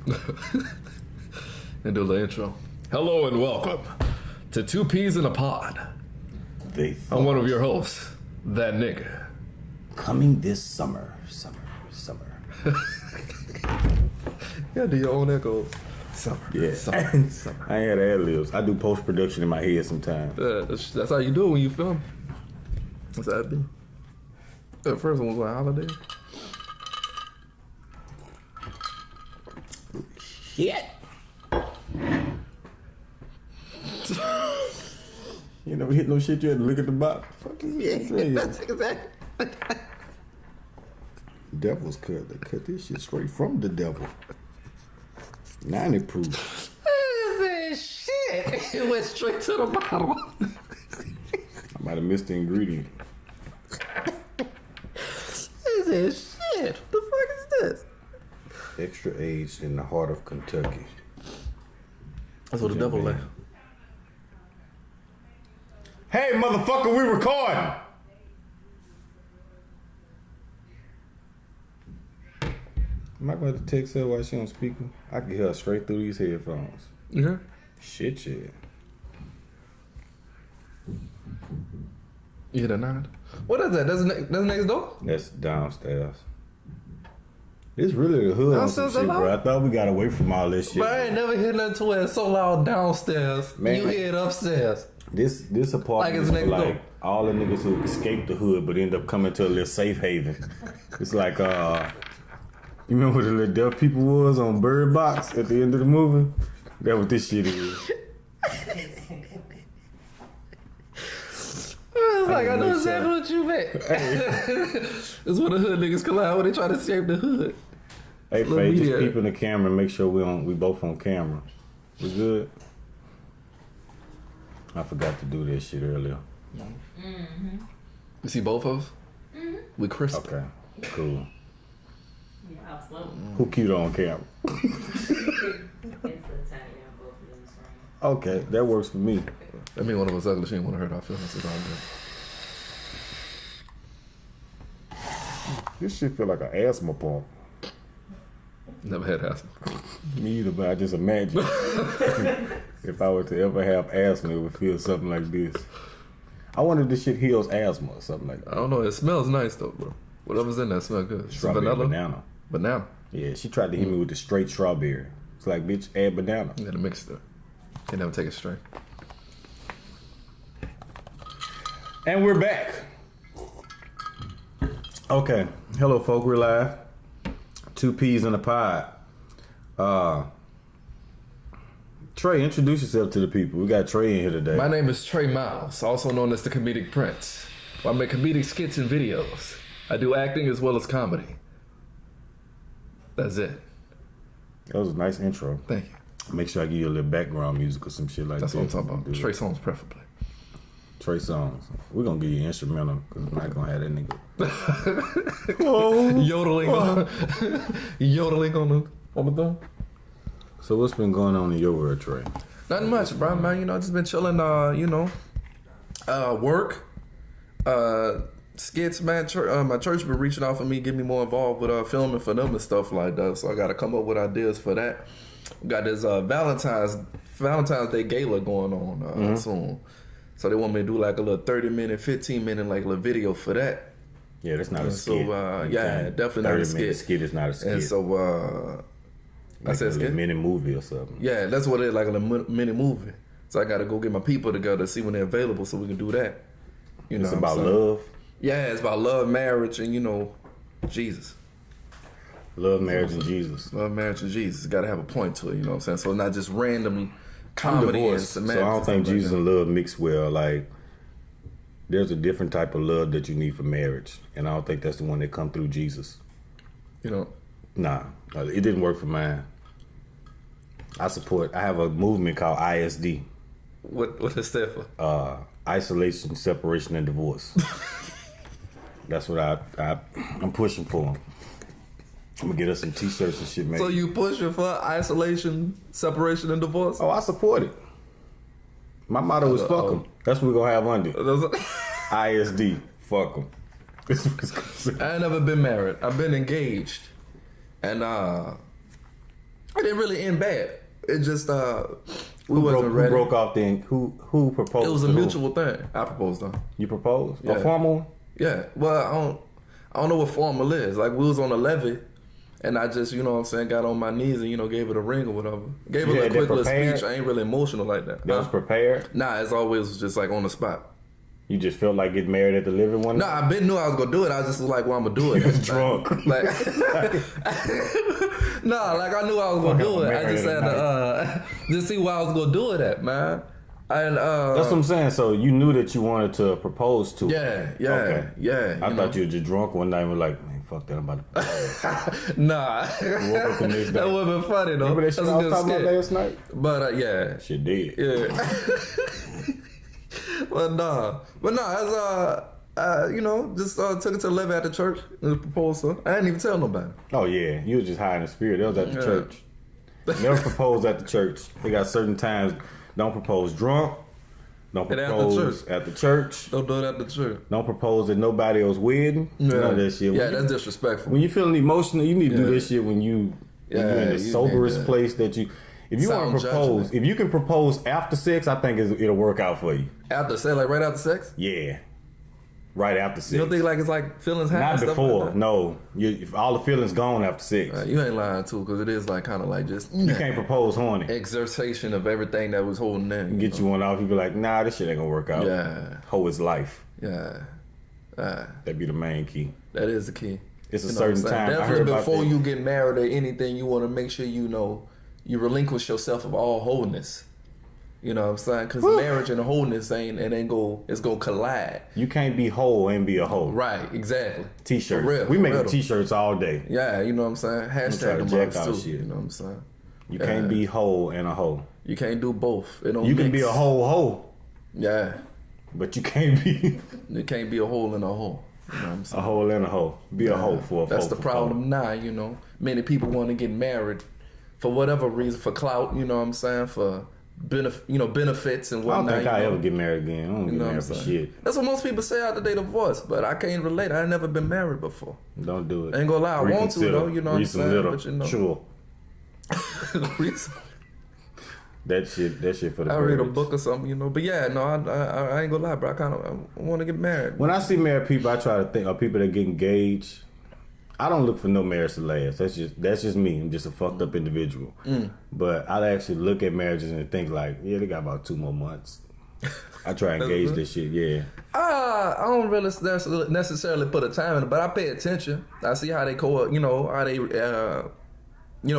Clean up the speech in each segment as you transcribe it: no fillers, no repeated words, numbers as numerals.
And do the intro. Hello and welcome to 2p's in a pod. I'm one of your hosts, that nigga. Coming this summer. Yeah, do your own echo. Summer. Yeah. Summer. I ain't had ad-libs. I do post-production in my head sometimes. That's how you do it when you film. That's how I do. The first one was on holiday. Shit. You never hit no shit, you had to look at the box. Fucking yeah. That's exactly. Devil's cut. They cut this shit straight from the devil. 90 proof. Shit. It went straight to the bottle. I might have missed the ingredient. This is shit. What the fuck is this? Extra aged in the heart of Kentucky. That's what the devil like. Hey, motherfucker, we recording. Am I going to text her while she on speaker? I can hear her straight through these headphones. Yeah. Shit. You hear that nod? What is that? That's next door? That's downstairs. It's really the hood on some Downstairs shit, bro. I thought we got away from all this shit. But I ain't never heard nothing to where it's so loud downstairs. Man. You hear it upstars. This apartment Like it's is next for like door. all the niggas who escaped the hood but end up coming to a little safe haven. It's like, you remember what the little deaf people was on Bird Box at the end of the movie? That's what this shit is. It's like I know exactly what you meant. It's when the hood niggas collide when they try to escape the hood. Hey, Faye, just peep in the camera and make sure we both on camera. We good? I forgot to do this shit earlier. Mm-hmm. You see both of us? Mm-hmm. We crisp. Okay, cool. Yeah, absolutely. Who cute on camera? It's a tiny on both of them. Okay, that works for me. That mean one of us ugly. She ain't want to hurt our feelings. It's all good. This shit feel like an asthma pump. Never had asthma. Me either, but I just imagine if I were to ever have asthma, it would feel something like this. I wonder if this shit heals asthma or something like that. I don't know. It smells nice though, bro. Whatever's in there smells good. Strawberry Vanilla. Banana. Yeah, she tried to hit me with the straight strawberry. It's like, bitch, add banana. You gotta mix it. Can't never take it straight. And we're back. Okay. Hello, folk. We're live. 2p's in a pod. Trey, introduce yourself to the people. We got Trey in here today. My name is Trey Miles, also known as the Comedic Prince. I make comedic skits and videos. I do acting as well as comedy. That's it. That was a nice intro. Thank you. Make sure I give you a little background music or some shit like that. That's what I'm talking about. Trey songs preferably. Trey songs. We're gonna give you instrumental because I'm not gonna have that nigga. Yodeling on the thing. So what's been going on in your world, Trey? Nothing much, bro. Man, you know, just been chilling. Work, skits, man. My church been reaching out for me, get me more involved with filming for them and stuff like that. So I got to come up with ideas for that. We got this Valentine's Day gala going on soon. So they want me to do like a little 30-minute, 15-minute like little video for that. Yeah, that's not a skit. So definitely not a skit. Skit is not a skit. And so I said skit. Mini movie or something. Yeah, that's what it is, like a little mini movie. So I got to go get my people together, see when they're available, so we can do that. You know, it's about love. Yeah, it's about love, marriage, and Jesus. Love, marriage, and Jesus. Love, marriage, and Jesus. Got to have a point to it. You know what I'm saying? So it's not just randomly comedy and semantics. So I don't think Jesus and love mix well. Like, there's a different type of love that you need for marriage, and I don't think that's the one that come through Jesus. Nah, it didn't work for mine. I have a movement called ISD. What is that for? Isolation, separation, and divorce. That's what I'm pushing for. I'm gonna get us some t-shirts and shit, man. So you pushing for isolation, separation, and divorce? Oh, I support it. My motto is fuck them. That's what we're gonna have under. ISD, fuck them. I ain't never been married. I've been engaged. And It didn't really end bad. It just we wasn't ready. Who broke off then? Who proposed? It was a mutual thing. I proposed though. You proposed? Yeah. A formal one? Yeah. Well, I don't know what formal is. Like we was on a levee, and I just, you know what I'm saying, got on my knees and, you know, gave it a ring or whatever. Gave it a quick little speech. I ain't really emotional like that. That was prepared? Nah, it's always just like on the spot. You just felt like getting married at the living one? Nah, I knew I was gonna do it. I just was like, well, I'm gonna do it. You was drunk. Like, nah, like I knew I was gonna do it. I just had to just see where I was gonna do it at, man. And that's what I'm saying. So you knew that you wanted to propose to her. Yeah. I thought you were just drunk one night and were like, man, fuck that, I'm about to propose. Nah. That would have been funny though. Remember that shit I was talking about last night? But yeah. Shit did. Yeah. But as you know, just took it to the levee at the church and proposed to her. I didn't even tell nobody. Oh yeah, you was just high in the spirit. That was at the church. Never propose at the church. They got certain times. Don't propose drunk. Don't propose at the church. Don't do it at the church. Don't propose at nobody else's wedding. None of that shit. Yeah, that's disrespectful. When you feeling emotional, you need to do this shit when you're in the soberest place that you. If you want to propose, if you can propose after sex, I think it'll work out for you. After sex, like right after sex? Yeah. Right after sex. You don't think like it's like feelings happen? Not before. Like no. If all the feelings gone after sex. You ain't lying too, because it is like kind of like just. You can't propose horny. Exertion of everything that was holding in. Get you one off, you be like, nah, this shit ain't gonna work out. Yeah. Hoe is life. Yeah. That'd be the main key. That is the key. It's a certain time. Definitely before you get married or anything, you want to make sure you know you relinquish yourself of all wholeness. You know what I'm saying? Because marriage and wholeness it's gonna collide. You can't be whole and be a hoe. Right, exactly. T-shirts. Real, we making T-shirts all day. Yeah, you know what I'm saying? Hashtag the moms too. Shit. You know what I'm saying? You can't be whole and a hoe. You can't do both. It don't you mix. Can be a hoe. Yeah. But you can't be. You can't be a hole in a hole. You know what I'm saying? A hole and a hoe. Be a hoe for a That's the problem now, you know. Many people want to get married for whatever reason, for clout, you know what I'm saying, for benefits and whatnot. I don't think I ever get married again. I don't get married for shit. That's what most people say after they divorce, but I can't relate. I ain't never been married before. Don't do it. I ain't gonna lie, I want to though, you know what I'm saying? But, you know. Sure. That shit for the I read a book or something, you know. But yeah, no, I ain't gonna lie, bro. I want to get married. When I see married people, I try to think of people that get engaged. I don't look for no marriage to last. That's just me. I'm just a fucked up individual. But I actually look at marriages and think like, yeah, they got about 2 more months. I try to engage this shit, yeah. I don't really necessarily put a time in it, but I pay attention. I see how they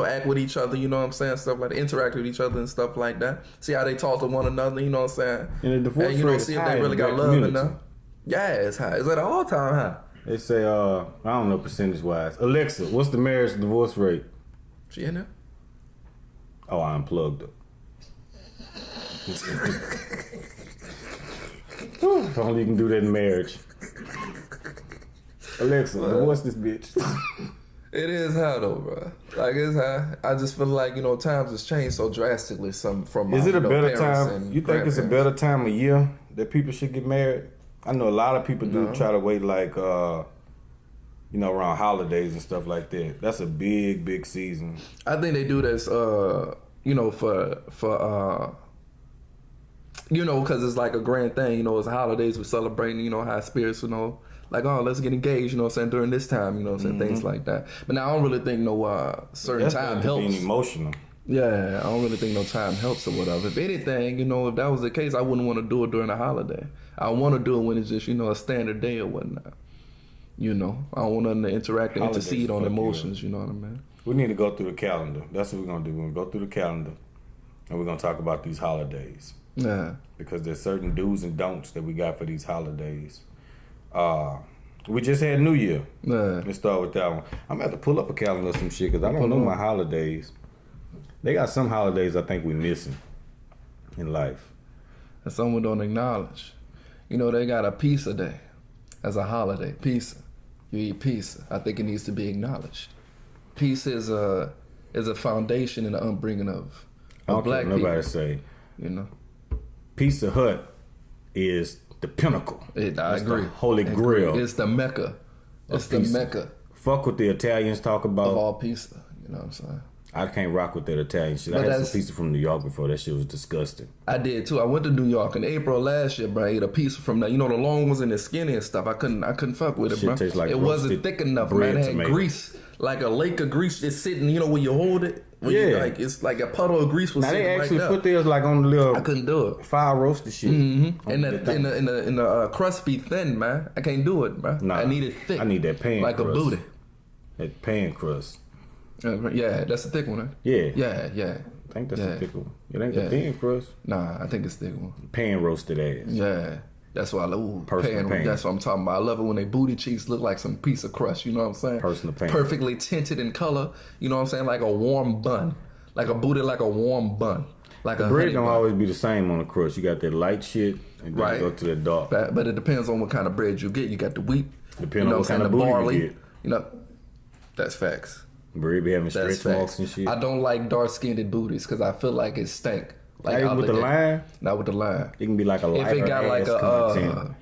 act with each other, you know what I'm saying, stuff like that, interact with each other and stuff like that. See how they talk to one another, you know what I'm saying. And the divorce rate is see if high they really got love in them. Yeah, it's high. It's at an all-time high. They say, I don't know percentage-wise. Alexa, what's the marriage divorce rate? She in there? Oh, I unplugged her. If only you can do that in marriage. Alexa, divorce this bitch. It is high though, bro. Like it's high. I just feel like times has changed so drastically. Is it a better time? You think it's a better time of year that people should get married? I know a lot of people do try to wait like around holidays and stuff like that. That's a big season. I think they do this because it's like a grand thing, it's holidays, we're celebrating, high spirits, like, oh, let's get engaged, you know what I'm saying, during this time, you know what I'm saying, things like that. But now I don't really think certain time helps. Being emotional. Yeah, I don't really think no time helps or whatever. If anything, if that was the case, I wouldn't want to do it during a holiday. I want to do it when it's just, a standard day or whatnot. I don't want nothing to interact and intercede on emotions, you know what I mean? We need to go through the calendar. That's what we're going to do. We're going to go through the calendar and we're going to talk about these holidays. Yeah. Because there's certain do's and don'ts that we got for these holidays. We just had New Year. Yeah. Let's start with that one. I'm going to have to pull up a calendar or some shit because I don't know my holidays. They got some holidays I think we're missing in life. And some we don't acknowledge. They got a pizza day as a holiday. Pizza. You eat pizza. I think it needs to be acknowledged. Pizza is a foundation and an upbringing of black people. Nobody say. Pizza Hut is the pinnacle. I agree. The holy grail. It's the Mecca. It's the Mecca. Fuck what the Italians talk about. Of all pizza. You know what I'm saying? I can't rock with that Italian shit. I had some pizza from New York before. That shit was disgusting. I did too. I went to New York in April last year, bro. I ate a pizza from there. You know, the long ones and the skinny and stuff. I couldn't fuck with it, bro. Tastes like it wasn't thick enough, man. It had grease, like a lake of grease just sitting. You know, when you hold it, it's like a puddle of grease was sitting right there. Now they actually put theirs like on the little. I couldn't do it. Fire roasted shit. Mm-hmm. And the crust be thin, man. I can't do it, bro. Nah, I need it thick. I need that pan like crust. A booty. That pan crust. Yeah, that's the thick one, huh? Yeah. Yeah. I think that's the thick one. It ain't the thin crust. Nah, I think it's thick one. Pan roasted ass. Yeah. That's why I love pan. That's what I'm talking about. I love it when they booty cheeks look like some piece of crust. You know what I'm saying? Personal pan. Perfectly tinted in color. You know what I'm saying? Like a warm bun. Like a booty, like a warm bun. Like the bread don't always be the same on the crust. You got that light shit and then you go to the dark. But it depends on what kind of bread you get. You got the wheat. Depending on what kind of booty barley, you get. You know, that's facts. Bread be having stretch marks and shit. I don't like dark-skinned booties because I feel like it stank. Like with the line? Not with the line. It can be like a lighter if it got like content.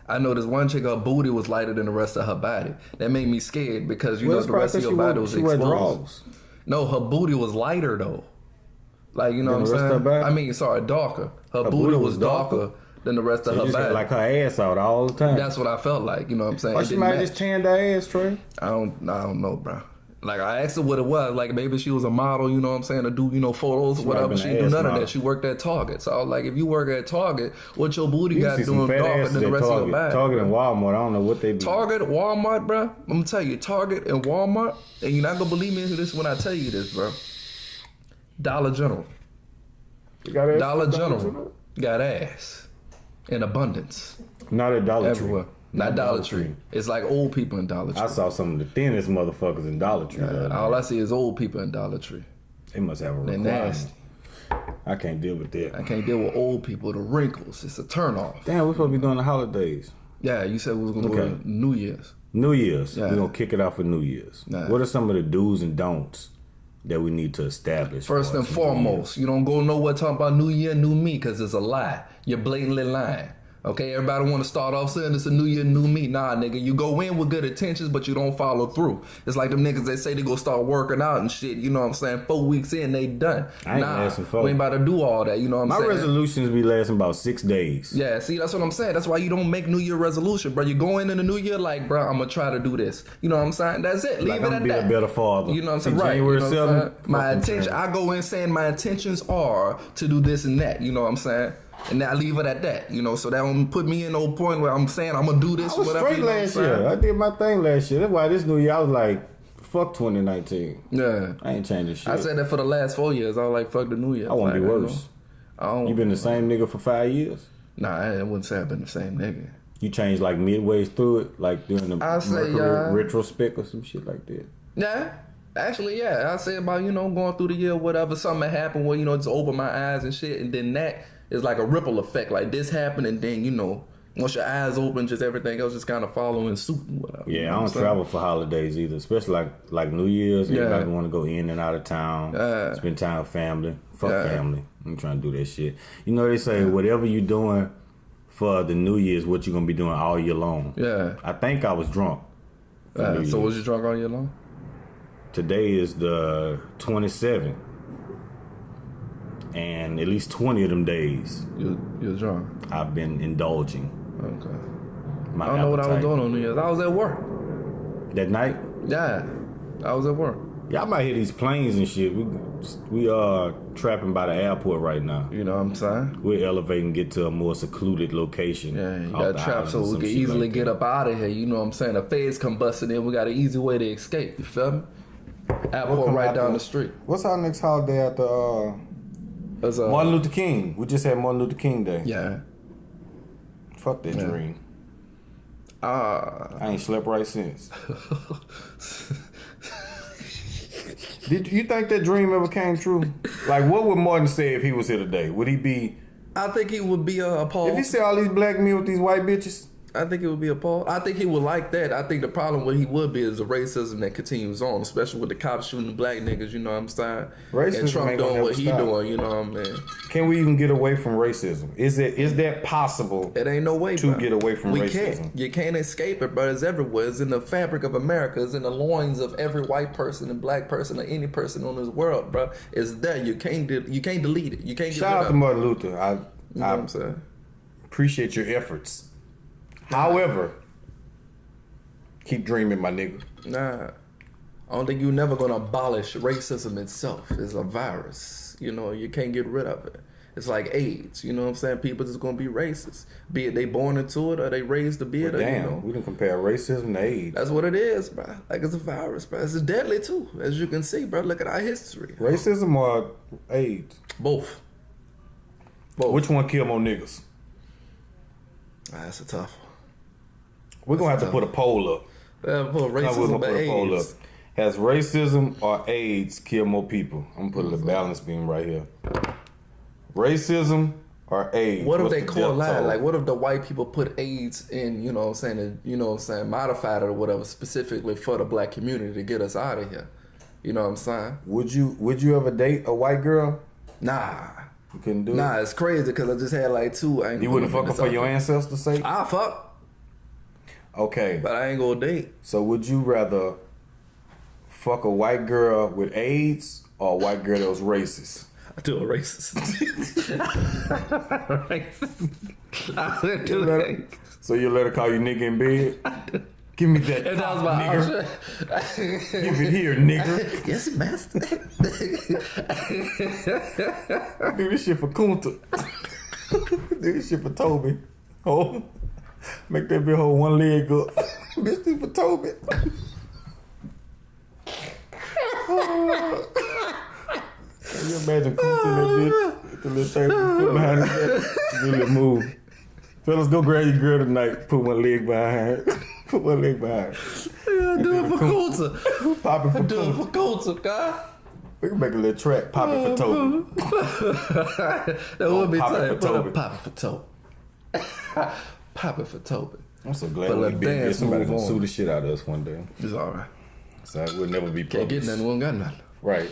I know this one chick, her booty was lighter than the rest of her body. That made me scared because the rest of your body was exposed. No, her booty was lighter though. Like, you know what I'm saying? I mean, sorry, darker. Her booty was darker than the rest of her body. Like her ass out all the time. That's what I felt like. You know what I'm saying? Why she might just tanned her ass, Trey? I don't know, bro. Like, I asked her what it was. Like, maybe she was a model, you know what I'm saying, to do, photos or whatever. She didn't do none of that. She worked at Target. So I was like, if you work at Target, what your booty got doing darker than the rest of your body? Target and Walmart, I don't know what they do. Target, Walmart, bro. I'm going to tell you, Target and Walmart, and you're not going to believe me this when I tell you this, bro. Dollar General. Dollar General got ass in abundance. Not at Dollar Tree. Everywhere. Not Dollar Tree. It's like old people in Dollar Tree. I saw some of the thinnest motherfuckers in Dollar Tree. All I see is old people in Dollar Tree. They must have a requirement. They're nasty. I can't deal with that. I can't deal with old people. The wrinkles. It's a turnoff. Damn, we're supposed to be doing the holidays. Yeah, you said we was going to do New Year's. New Year's. Yeah. We're going to kick it off for New Year's. Yeah. What are some of the do's and don'ts that we need to establish? First and foremost, you don't go nowhere talking about New Year, new me, because it's a lie. You're blatantly lying. Okay, everybody want to start off saying it's a new year, new me. Nah, nigga, you go in with good intentions, but you don't follow through. It's like them niggas that say they go start working out and shit. You know what I'm saying? 4 weeks in, they done. I ain't lasting 4. We ain't about to do all that. You know what I'm saying? My resolutions be lasting about 6 days. Yeah, see, that's what I'm saying. That's why you don't make New Year resolution, bro. You go in the new year like, bro, I'm gonna try to do this. You know what I'm saying? That's it. Leave it at that. Be a better father. You know what I'm saying? Right. January you know 7th. My intention. I go in saying my intentions are to do this and that. You know what I'm saying? And I leave it at that, you know, so that don't put me in no point where I'm saying I'm going to do this or whatever. I was straight last year. I did my thing last year. That's why this new year I was like, fuck 2019. Yeah. I ain't changing shit. I said that for the last 4 years. I was like, fuck the new year. I want to be worse. You been the same nigga for 5 years? Nah, I wouldn't say I've been the same nigga. You changed like midway through it, like during the Mercury retrospect or some shit like that? Yeah. Actually, yeah. I say about, going through the year, whatever, something happened where, just open my eyes and shit, and then that is like a ripple effect. Like this happened, and then, once your eyes open, just everything else just kind of following suit and whatever. Yeah, I don't travel for holidays either, especially like New Year's. Everybody want to go in and out of town, spend time with family. Fuck family. I'm trying to do that shit. They say whatever you're doing for the New Year's, what you're going to be doing all year long. Yeah. I think I was drunk. So was you drunk all year long? Today is the 27th. And at least 20 of them days, you're drunk. I've been indulging. Okay. I don't know what I was doing on New Year's. I was at work. That night? Yeah, I was at work. Y'all might hear these planes and shit. We are trapping by the airport right now. You know what I'm saying? We're elevating, get to a more secluded location. Yeah, you got trapped so we can easily get up out of here. You know what I'm saying? The feds come busting in. We got an easy way to escape. You feel me? Airport right down the street. What's our next holiday after? Martin Luther King. We just had Martin Luther King Day. Yeah. Fuck that dream. I ain't slept right since. Did you think that dream ever came true? Like, what would Martin say if he was here today? Would he be... I think he would be appalled. If he said all these black men with these white bitches... I think it would be appalled. I think he would like that. I think the problem what he would be is the racism that continues on, especially with the cops shooting the black niggas, you know what I'm saying? Racism and Trump ain't doing gonna what he stop. doing, you know what I mean? Can we even get away from racism? Is that possible? It ain't no way, to bro. get away from we racism. Can't. You can't escape it, bro. It's everywhere. It's in the fabric of America. It's in the loins of every white person and black person or any person on this world, bro. It's there. You can't delete it. You can't get Shout rid out of to it. Martin Luther. You know what I'm saying? Appreciate your efforts. However, keep dreaming, my nigga. Nah. I don't think you're never gonna abolish racism itself. It's a virus. You know, you can't get rid of it. It's like AIDS. You know what I'm saying? People just gonna be racist. Be it they born into it or they raised to be it. Well, damn, you know. we didn't compare racism to AIDS. That's what it is, bro. Like it's a virus, bro. It's deadly too, as you can see, bro. Look at our history. Racism or AIDS? Both. Which one kill more niggas? That's a tough one. We're gonna have to put a poll up. Put We're gonna racism put and a poll up. AIDS. Has racism or AIDS killed more people? I'm gonna put a balance beam right here. Racism or AIDS? What if What's they the call death that? toll? Like, what if the white people put AIDS in, you know what I'm saying, modified it or whatever, specifically for the black community to get us out of here? You know what I'm saying? Would you ever date a white girl? Nah. You couldn't do it? Nah, it's crazy because I just had like two. I ain't You gonna wouldn't put fuck her this for out your there. ancestors' sake? I fuck, Okay. but I ain't gonna date. So would you rather fuck a white girl with AIDS or a white girl that was racist? I do a racist. I do You let her- So you let her call you nigga in bed? Give me that, If that was my nigga. option. Give it here, nigga. Yes, master. Do this shit for Kunta. Do this shit for Toby. Oh, make that bitch hold one leg up. Bitch, do for Toby. Can you imagine Kunta in that bitch? With the little thing put behind his back. Do a little move. Fellas, go grab your girl tonight. Put one leg behind her. Put one leg behind her. Yeah, do it for Coulter. Pop it for Do it Kunta. for Coulter, God. We can make a little track. Pop it for Toby. That would be Pop it tight. for Toby. Pop it for Toby. Pop it for Toby. I'm so glad But we let been here. dance Somebody move gonna on. sue the shit out of us one day. It's all right. So we'll never be Can't get published. nothing. We don't got nothing. Right.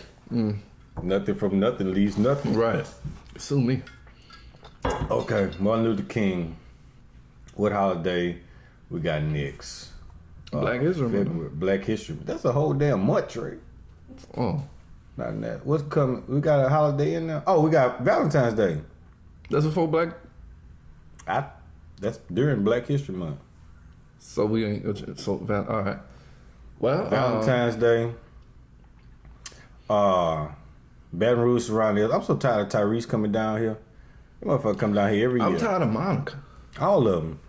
Nothing from nothing leaves nothing. Right. Sue me. Okay, Martin Luther King. What holiday we got next? Black History Month. February. Black History. That's a whole damn month, Trey. Oh, Not in that. What's coming? We got a holiday in there. Oh, we got Valentine's Day. that's before Black. That's during Black History Month. So we ain't. So all right. Well, Valentine's Day. Baton Rouge around here. I'm so tired of Tyrese coming down here. That motherfucker come down here every year. I'm tired of Monica. All of them.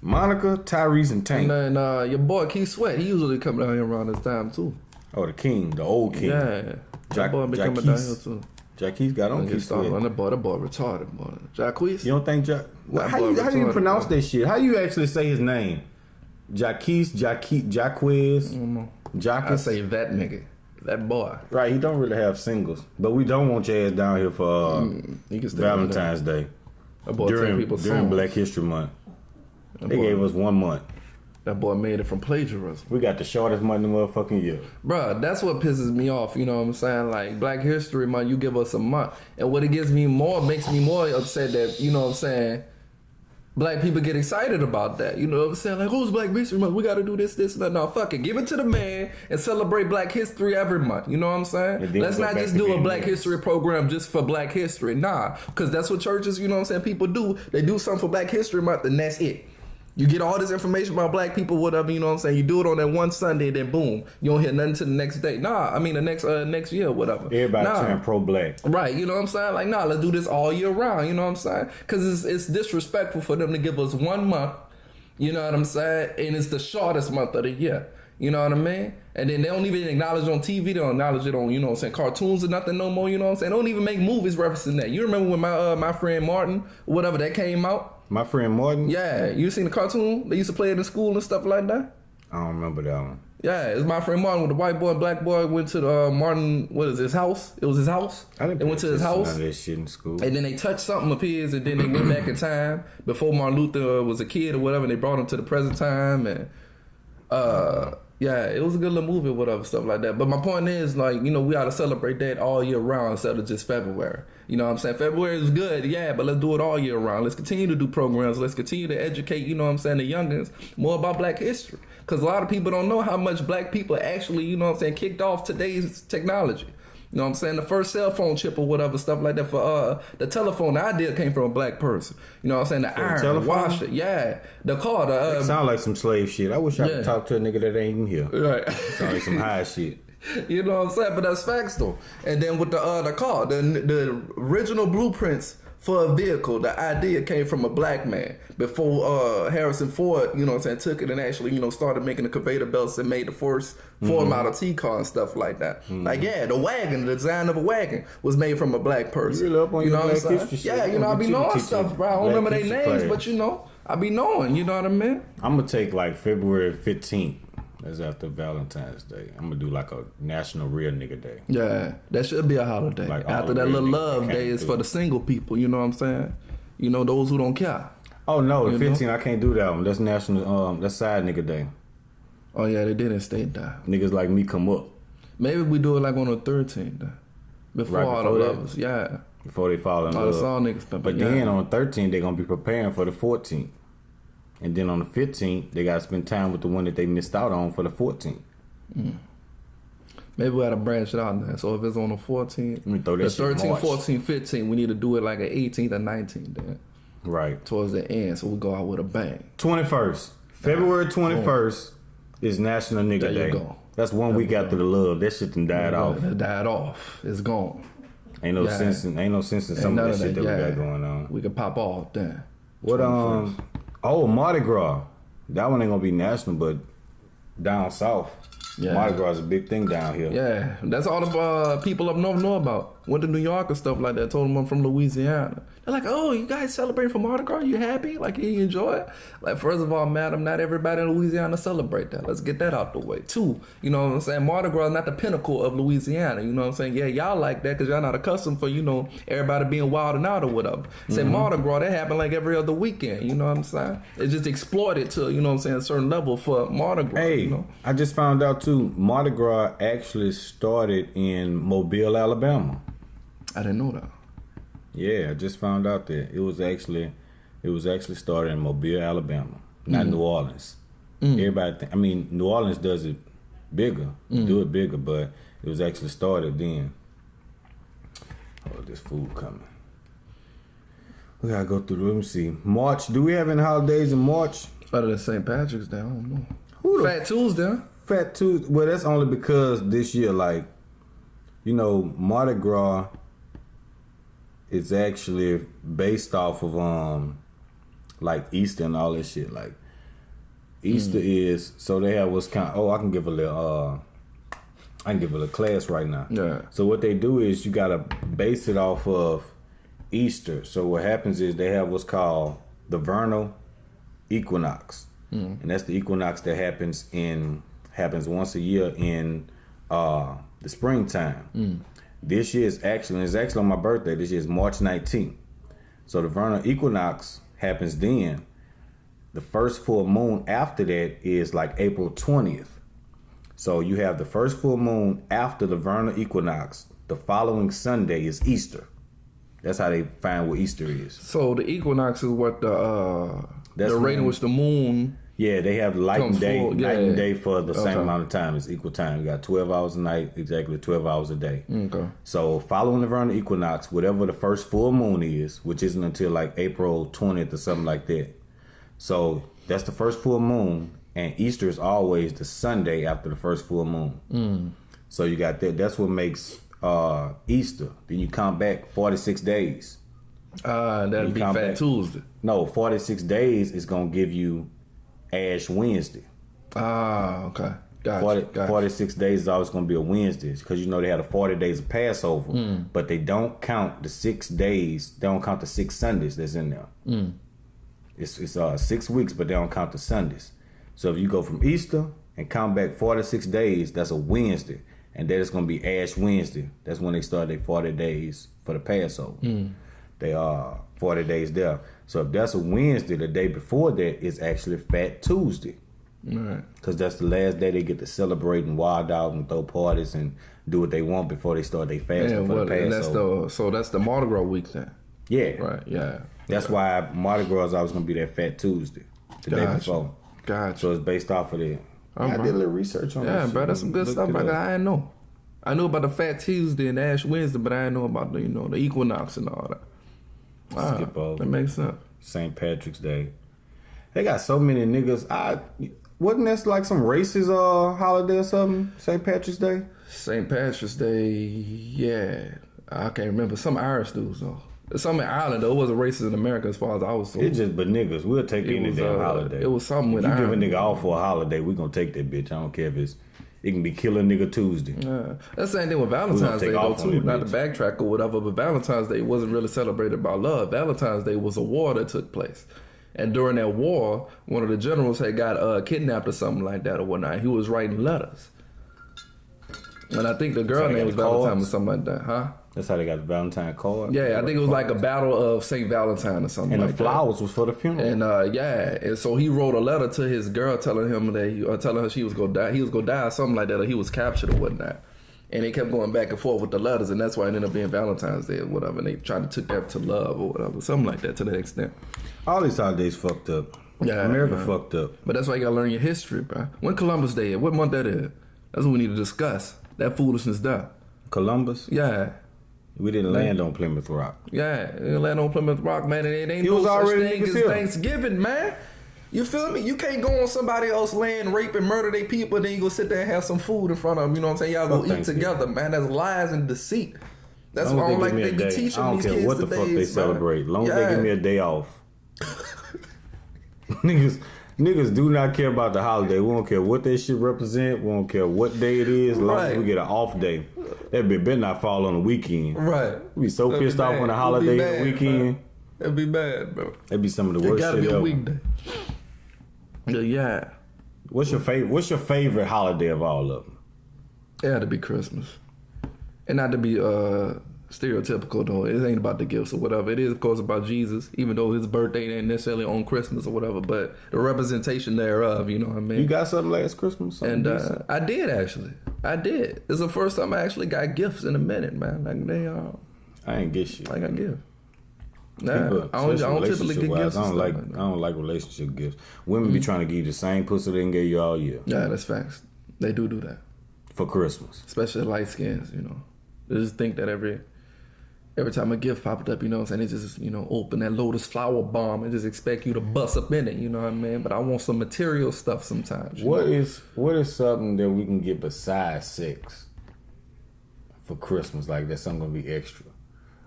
Monica, Tyrese, and Tank. And then your boy Keith Sweat, he usually come down here around this time too. Oh, the king, the old king. Yeah, that boy be coming down here too. Jacquees got on He Keith started Sweat. on that boy retarded, boy. Jacquees? You don't think That how boy you retarded, pronounce bro. that shit? How you actually say his name? Jacquees, Jacquez, I Jacques. say that nigga. That boy. Right, he don't really have singles, but we don't want your ass down here for He can stay Valentine's Day That boy take during people's during songs. Black History Month. That They boy, gave us 1 month. that boy made it from plagiarism. We got the shortest month in the motherfucking year. Bruh, that's what pisses me off, you know what I'm saying? Like, Black History Month, you give us a month. And what it makes me more upset that, you know what I'm saying, black people get excited about that. You know what I'm saying? Like, who's Black History Month? We got to do this, and that. No, fuck it. Give it to the man and celebrate Black History every month. You know what I'm saying? And then Let's go not back just to do a being Black niggas. History program just for Black History. Nah, because that's what churches, you know what I'm saying, people do. They do something for Black History Month, and that's it. You get all this information about black people, whatever, you know what I'm saying? You do it on that one Sunday, then boom, you don't hear nothing till the next day. Nah, I mean the next year, whatever. Everybody nah. turn pro-black. Right, you know what I'm saying? Like, nah, let's do this all year round, you know what I'm saying? Because it's disrespectful for them to give us 1 month, you know what I'm saying? And it's the shortest month of the year, you know what I mean? And then they don't even acknowledge on TV, they don't acknowledge it on, you know what I'm saying, cartoons or nothing no more, you know what I'm saying? They don't even make movies referencing that. You remember when my friend Martin, whatever, that came out? My friend Martin. Yeah, you seen the cartoon? They used to play it in school and stuff like that? I don't remember that one. Yeah, it's my friend Martin with the white boy and black boy went to the Martin. What is his house? It was his house. I didn't. They went to his house. None of that shit in school. And then they touched something of his, and then they went back in time before Martin Luther was a kid or whatever. And they brought him to the present time, and yeah, it was a good little movie, or whatever, stuff like that. But my point is, like, you know, we ought to celebrate that all year round instead of just February. You know what I'm saying? February is good, yeah, but let's do it all year round. Let's continue to do programs. Let's continue to educate, you know what I'm saying, the youngins more about black history. Because a lot of people don't know how much black people actually, you know what I'm saying, kicked off today's technology. You know what I'm saying? The first cell phone chip or whatever, stuff like that for the telephone, the idea came from a black person. You know what I'm saying? The iron, the washer, yeah. The car, it sound like some slave shit. I wish I could talk to a nigga that ain't even here. Right. Sound like some high shit. You know what I'm saying? But that's facts though. And then with the car, the original blueprints for a vehicle, the idea came from a black man before Harrison Ford, you know what I'm saying, took it and actually, you know, started making the conveyor belts and made the first Ford Model T car and stuff like that. Like, yeah, the wagon, the design of a wagon was made from a black person. You really up on your black history shit. Yeah, you know, I be knowing stuff, bro. I don't remember their names, but you know, I be knowing, you know what I mean? I'm going to take like February 15th. That's after Valentine's Day. I'm going to do like a National Real Nigga Day. Yeah, that should be a holiday. Like after that little love day is for the single people, you know what I'm saying? You know, those who don't care. Oh, no, the 15th, I can't do that one. That's National, that's Side Nigga Day. Oh, yeah, they didn't state that. Niggas like me come up. Maybe we do it like on the 13th, before all the lovers, yeah. Before they fall in love. That's all niggas pimping. But then on the 13th, they're going to be preparing for the 14th. And then on the 15th, they got to spend time with the one that they missed out on for the 14th. Maybe we got to branch it out now. So if it's on the 14th, the 13th, 14th, 15th, we need to do it like an 18th or 19th then. Right. Towards the end, so we go out with a bang. 21st. February 21st is National Nigga Day. There you go. That's 1 week after the love. That shit done died off. It died off. It's gone. Ain't no sense in some of that shit that we got going on. We could pop off then. What Mardi Gras. That one ain't gonna be national, but down south, Mardi Gras is a big thing down here. Yeah, that's all the people up north know about. Went to New York and stuff like that. Told them I'm from Louisiana. They're like, oh, you guys celebrating for Mardi Gras? You happy? Like, you enjoy it? Like, first of all, madam, not everybody in Louisiana celebrate that. Let's get that out the way. 2, you know what I'm saying? Mardi Gras is not the pinnacle of Louisiana. You know what I'm saying? Yeah, y'all like that because y'all not accustomed for, you know, everybody being wild and out or whatever. Say Mardi Gras, that happen like every other weekend. You know what I'm saying? It's just exploited to, you know what I'm saying, a certain level for Mardi Gras. Hey, you know? I just found out, too, Mardi Gras actually started in Mobile, Alabama. I didn't know that. Yeah, I just found out that it was actually started in Mobile, Alabama, not New Orleans. Everybody, New Orleans does it bigger, do it bigger, but it was actually started then. Oh, this food coming. We gotta go through. Let me see. March. Do we have any holidays in March? Other than St. Patrick's Day, I don't know. Fat Tuesday. Fat Tuesday. Well, that's only because this year, like, you know, Mardi Gras. It's actually based off of like Easter and all this shit. Like Easter is so they have what's kind of, I can give a little class right now. Yeah. So what they do is you gotta base it off of Easter. So what happens is they have what's called the vernal equinox. And that's the equinox that happens once a year in the springtime. This year is actually on my birthday. This year is March 19th. So the vernal equinox happens then. The first full moon after that is like April 20th. So you have the first full moon after the vernal equinox. The following Sunday is Easter. That's how they find what Easter is. So the equinox is what the rate in which the moon. Yeah, they have night and day for the same amount of time. It's equal time. You got 12 hours a night, exactly 12 hours a day. Okay. So following the vernal equinox, whatever the first full moon is, which isn't until like April 20th or something like that. So that's the first full moon, and Easter is always the Sunday after the first full moon. So you got that. That's what makes Easter. Then you count back 46 days. That'd be Fat Tuesday. No, 46 days is going to give you Ash Wednesday. Okay. Gotcha. 46 days is always going to be a Wednesday because you know they had a 40 days of Passover, but they don't count the 6 days. They don't count the 6 Sundays that's in there. It's 6 weeks, but they don't count the Sundays. So if you go from Easter and count back 46 days. That's a Wednesday. And then it's going to be Ash Wednesday. That's when they start their 40 days for the Passover. They are 40 days there. So if that's a Wednesday, the day before that is actually Fat Tuesday. Right. Because that's the last day they get to celebrate and wild out and throw parties and do what they want before they start their fasting for the Passover. And that's the Mardi Gras week then. Yeah. Right, yeah. That's why Mardi Gras is always going to be that Fat Tuesday, the day before. Gotcha. So it's based off of that. I did a little research on that. Yeah, bro, that's some good stuff. Like I didn't know. I knew about the Fat Tuesday and Ash Wednesday, but I didn't know about the equinox and all that. Wow, skip over. That makes sense. St. Patrick's Day. They got so many niggas. Wasn't that like some racist holiday or something? St. Patrick's Day? St. Patrick's Day, yeah. I can't remember. Some Irish dudes though. Some in Ireland though. It wasn't racist in America as far as I was told. It's just but niggas. We'll take any damn holiday. It was something with Ireland. You Ireland. give a nigga off for a holiday, we gonna take that bitch. I don't care if it can be Killer Nigga Tuesday. Yeah. That's the same thing with Valentine's Day though too. Not to backtrack or whatever, but Valentine's Day wasn't really celebrated by love. Valentine's Day was a war that took place. And during that war, one of the generals had got kidnapped or something like that or whatnot. He was writing letters. And I think the girl name was Valentine or something like that, huh? That's how they got the Valentine card? Yeah, I think it was like a battle of St. Valentine or something like that. And the flowers was for the funeral. And and so he wrote a letter to his girl telling him that telling her she was gonna die. He was gonna die or something like that, or he was captured or whatnot. And they kept going back and forth with the letters, and that's why it ended up being Valentine's Day or whatever. And they tried to take that to love or whatever, something like that to that extent. All these holidays fucked up. Yeah, America fucked up. But that's why you gotta learn your history, bro. When Columbus Day is? What month that is? That's what we need to discuss. That foolishness there. Columbus? Yeah. We didn't land on Plymouth Rock. Yeah, we didn't land on Plymouth Rock, man. And it ain't no such thing as Thanksgiving, man. You feel me? You can't go on somebody else's land, rape and murder their people, and then you go sit there and have some food in front of them. You know what I'm saying? Y'all go eat together, man. That's lies and deceit. That's why I don't like they be teaching these kids. I don't care what the fuck they celebrate. Long as they give me a day off. Niggas do not care about the holiday. We don't care what that shit represent. We don't care what day it is. As long as we get an off day. That bitch better not fall on the weekend. Right. We be so pissed off on a holiday and the weekend. That'd be bad, bro. That'd be some of the worst shit ever. It gotta be a weekday. Yeah. What's your favorite holiday of all of them? It had to be Christmas. And not to be stereotypical though. It ain't about the gifts or whatever. It is of course about Jesus, even though his birthday ain't necessarily on Christmas or whatever, but the representation thereof, you know what I mean? You got something last Christmas? And I did actually. I did. It's the first time I actually got gifts in a minute, man. Like I ain't get shit. I got gifts. Nah, I don't typically get gifts. I don't like relationship gifts. Women be trying to give you the same pussy they can give you all year. Yeah, that's facts. They do that. For Christmas. Especially light skins, you know. They just think that every time a gift popped up, you know what I'm saying, they just, open that lotus flower bomb and just expect you to bust up in it, you know what I mean? But I want some material stuff sometimes. What is something that we can get besides sex for Christmas? Like that's something gonna be extra.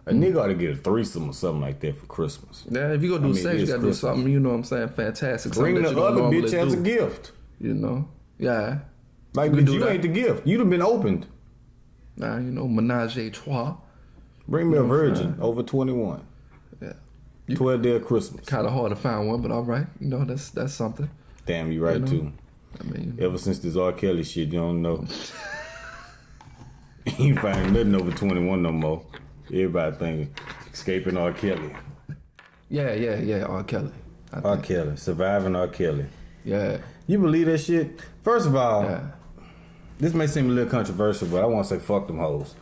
A nigga ought to get a threesome or something like that for Christmas. Yeah, if you go do sex, you gotta do something, you know what I'm saying, fantastic. Bring the other bitch as a gift. You know? Yeah. Like, bitch, you ain't the gift. You'd have been opened. Nah, menage a trois. Bring me a virgin over 21. Yeah. 12 day of Christmas. Kind of hard to find one, but all right. That's something. Damn, you right, too. I mean, ever since this R. Kelly shit, you don't know. You ain't finding nothing over 21 no more. Everybody thinking escaping R. Kelly. Yeah, R. Kelly. R. Kelly. Surviving R. Kelly. Yeah. You believe that shit? First of all, this may seem a little controversial, but I want to say fuck them hoes.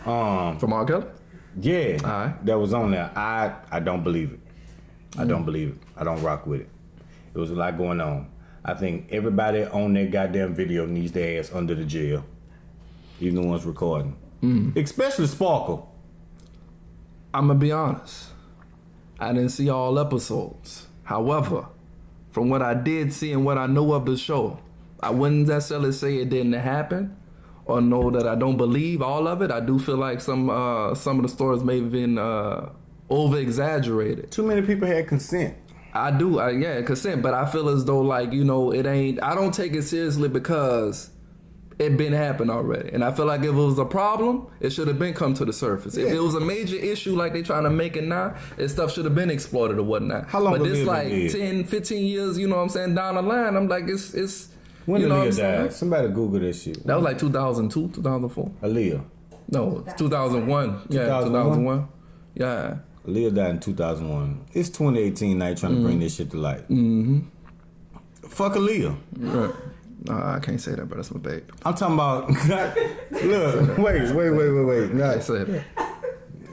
From R. Kelly? Yeah. That was on there. I don't believe it. I don't believe it. I don't rock with it. It was a lot going on. I think everybody on that goddamn video needs their ass under the jail. Even the ones recording. Especially Sparkle. I'm going to be honest. I didn't see all episodes. However, from what I did see and what I know of the show, I wouldn't necessarily say it didn't happen or know that I don't believe all of it. I do feel like some of the stories may have been over-exaggerated. Too many people had consent. I do, consent, but I feel as though it ain't, I don't take it seriously because it been happened already. And I feel like if it was a problem, it should have been come to the surface. Yeah. If it was a major issue like they trying to make it now, that stuff should have been exploited or whatnot. How long but this like 10, 15 years, you know what I'm saying, down the line, I'm like, When you did know what I'm Aaliyah die? saying? Somebody Google that shit. That was like 2002, 2004. Aaliyah. No, it's 2001. Yeah, 2001. Yeah. Aaliyah died in 2001. It's 2018 now, trying to bring this shit to light. Mm-hmm. Fuck Aaliyah. Right. I can't say that, but that's my babe. I'm talking about. Look, wait. I can't say that.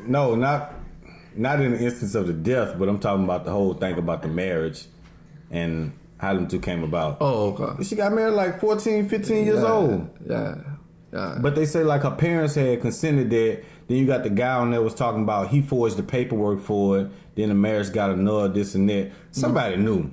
No, not in the instance of the death, but I'm talking about the whole thing about the marriage and how them two came about. Oh, okay. She got married like 14, 15 years old. Yeah. But they say like her parents had consented that. Then you got the guy on there was talking about he forged the paperwork for it. Then the marriage got annulled, this and that. Somebody knew.